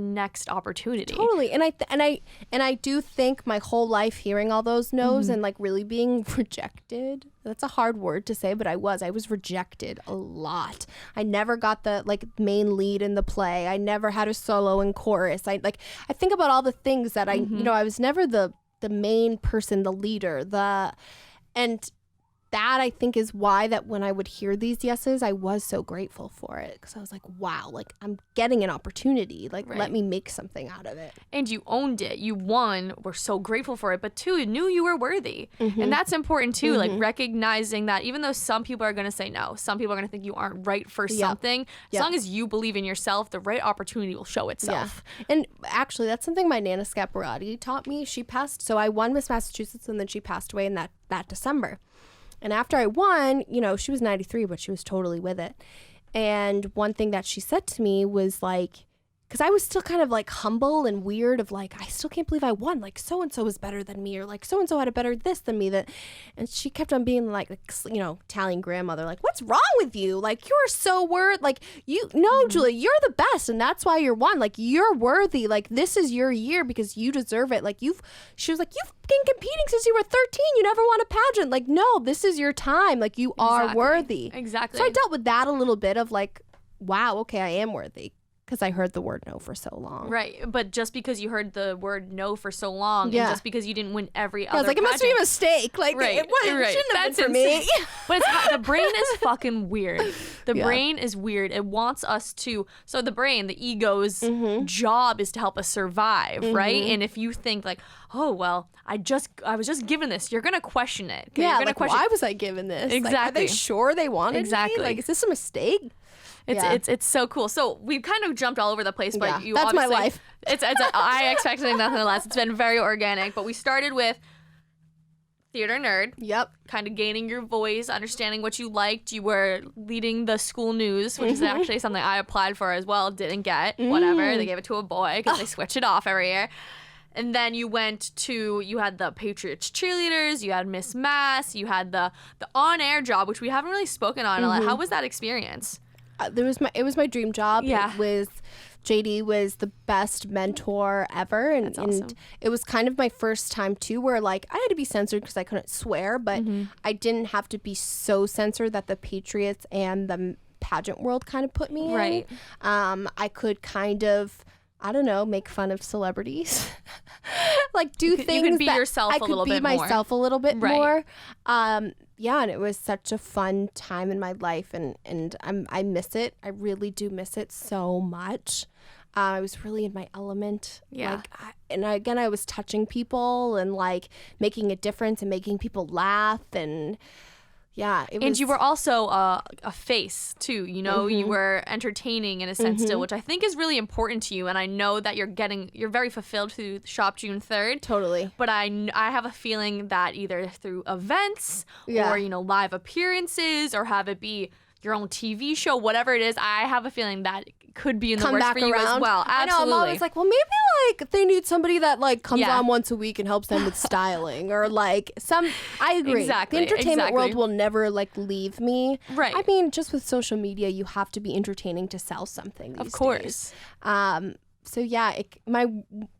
next opportunity. Totally. And I do think my whole life hearing all those no's and like really being rejected. That's a hard word to say, but I was rejected a lot. I never got the like main lead in the play. I never had a solo and chorus. I think about all the things that I was never the main person, the leader, and that I think is why that when I would hear these yeses, I was so grateful for it, because I was like, wow, like I'm getting an opportunity, like let me make something out of it. And you owned it. You won. We're so grateful for it. But two, you knew you were worthy. And that's important too, like recognizing that even though some people are going to say no, some people are going to think you aren't right for something, as long as you believe in yourself, the right opportunity will show itself. And actually, that's something my Nana Scaparotti taught me. She passed, so I won Miss Massachusetts, and then she passed away in that December. And after I won, she was 93, but she was totally with it. And one thing that she said to me was like, because I was still kind of like humble and weird of like, I still can't believe I won. Like so-and-so was better than me, or like so-and-so had a better this than me. And she kept on being like, Italian grandmother, like, what's wrong with you? Like, you're so Julia, you're the best. And that's why you're won. Like, you're worthy. Like, this is your year because you deserve it. Like she was like, you've been competing since you were 13. You never won a pageant. Like, no, this is your time. Like, you are worthy. Exactly. So I dealt with that a little bit of like, wow, okay, I am worthy. Because I heard the word no for so long. Right. But just because you heard the word no for so long, and just because you didn't win every other I was like, it must be a mistake. Like, it shouldn't have been for me. But the brain is fucking weird. The brain is weird. It wants us to... So the brain, the ego's job is to help us survive, right? And if you think like, oh, well, I was just given this, you're going to question it. Yeah, you're gonna question, why was I given this? Exactly. Like, are they sure they wanted me? Like, is this a mistake? It's so cool. So we kind of jumped all over the place, but you that's obviously, my life. I expected nothing less. It's been very organic, but we started with theater nerd. Yep. Kind of gaining your voice, understanding what you liked. You were leading the school news, which is actually something I applied for as well. Didn't get. Whatever. They gave it to a boy because they switch it off every year. And then you had the Patriots Cheerleaders, you had Miss Mass, you had the on-air job, which we haven't really spoken on. How was that experience? It was my dream job. Yeah. JD was the best mentor ever. And, That's awesome. And it was kind of my first time too, where like I had to be censored because I couldn't swear, but I didn't have to be so censored that the Patriots and the pageant world kind of put me in. Right. I could kind of, I don't know, make fun of celebrities, like do things you could be that yourself I a could little be bit more. myself a little bit Right. more. And it was such a fun time in my life, and I miss it. I really do miss it so much. I was really in my element. Yeah. I was touching people and like making a difference and making people laugh, and and you were also a face too, you were entertaining in a sense still, which I think is really important to you. And I know that you're very fulfilled through Shop June 3rd. Totally. But I have a feeling that either through events or, live appearances, or have it be your own TV show, whatever it is, I have a feeling that could be in the works for you as well. Absolutely. I know, I'm always like, well, maybe like they need somebody that like comes on once a week and helps them with styling, or like I agree. Exactly. The entertainment world will never like leave me. Right. I mean, just with social media, you have to be entertaining to sell something these Of course. days. So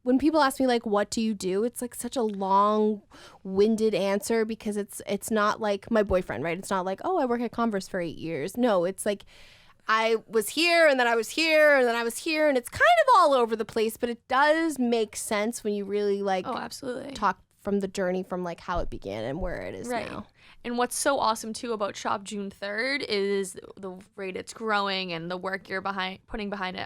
when people ask me like, what do you do? It's like such a long-winded answer, because it's not like my boyfriend, right? It's not like, oh, I work at Converse for 8 years. No, it's like I was here, and then I was here, and then I was here, and it's kind of all over the place, but it does make sense when you really like absolutely talk from the journey from like how it began and where it is now. And what's so awesome too about Shop June 3rd is the rate it's growing and the work you're putting behind it.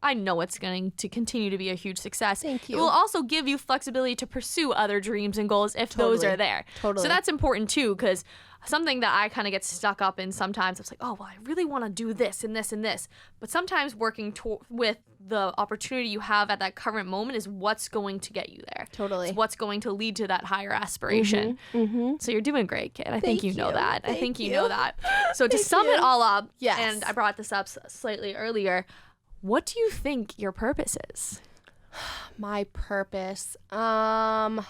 I know it's going to continue to be a huge success. Thank you. It will also give you flexibility to pursue other dreams and goals if those are there. Totally. So that's important too, because something that I kind of get stuck up in sometimes, it's like, oh, well, I really want to do this and this and this. But sometimes working with the opportunity you have at that current moment is what's going to get you there. Totally. It's what's going to lead to that higher aspiration. So you're doing great, kid. I think you know that. I think you know that. So to sum it all up, and I brought this up slightly earlier, what do you think your purpose is? My purpose. I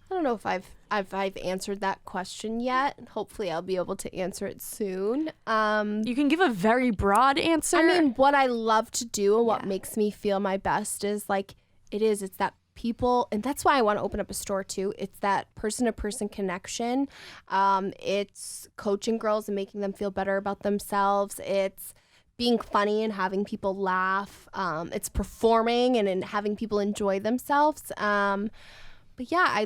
don't know if I've answered that question yet. Hopefully I'll be able to answer it soon. You can give a very broad answer. I mean, what I love to do and what makes me feel my best is like, it's that people, and that's why I want to open up a store too. It's that person-to-person connection. It's coaching girls and making them feel better about themselves. It's being funny and having people laugh. It's performing and having people enjoy themselves. But yeah,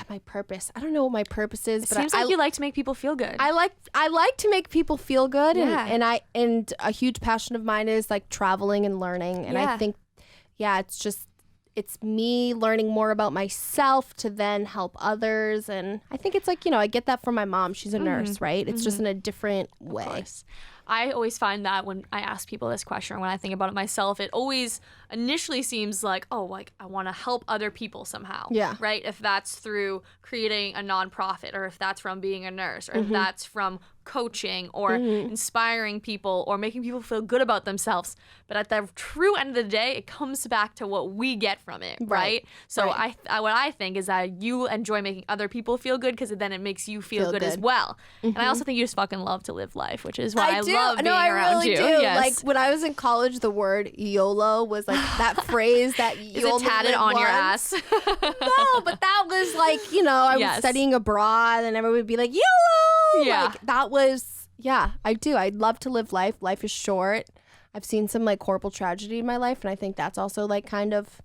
my purpose. I don't know what my purpose is, but seems like you like to make people feel good. I like to make people feel good, and a huge passion of mine is like traveling and learning. And I think, it's me learning more about myself to then help others. And I think it's like, I get that from my mom. She's a nurse, right? It's just in a different way. Of course. I always find that when I ask people this question or when I think about it myself, it always initially seems like, oh, like I want to help other people somehow. Yeah. Right? If that's through creating a nonprofit, or if that's from being a nurse, or if that's from coaching or inspiring people or making people feel good about themselves. But at the true end of the day, it comes back to what we get from it, right? So what I think is that you enjoy making other people feel good because then it makes you feel good as well. And I also think you just fucking love to live life, which is why I love being around you. Yes. Like when I was in college, the word YOLO was like that phrase that you only tatted on your ass. No, but that was like, I was studying abroad and everyone would be like, YOLO! Yeah. Like that was, I do. I'd love to live life. Life is short. I've seen some like horrible tragedy in my life, and I think that's also like kind of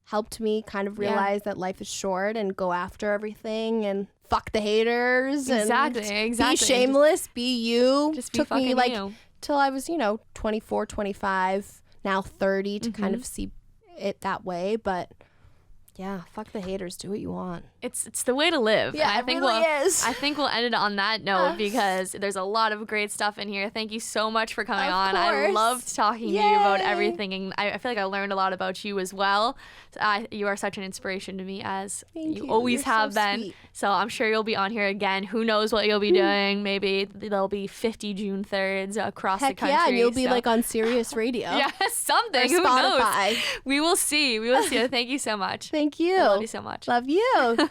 helped me kind of realize that life is short and go after everything and fuck the haters. Exactly. And be shameless, be you. Just be took me like you. till I was, 24, 25, now 30 to kind of see it that way. But yeah, fuck the haters. Do what you want. It's the way to live. Yeah, it really is. I think we'll end it on that note because there's a lot of great stuff in here. Thank you so much for coming on. I loved talking to you about everything, and I feel like I learned a lot about you as well. You are such an inspiration to me, as you always have been. Sweet. So I'm sure you'll be on here again. Who knows what you'll be doing? Maybe there'll be 50 June 3rds across the country. Yeah, and you'll be like on Sirius Radio. Yeah, something. Or Who Spotify. knows? We will see. Thank you so much. Thank you. I love you so much. Love you.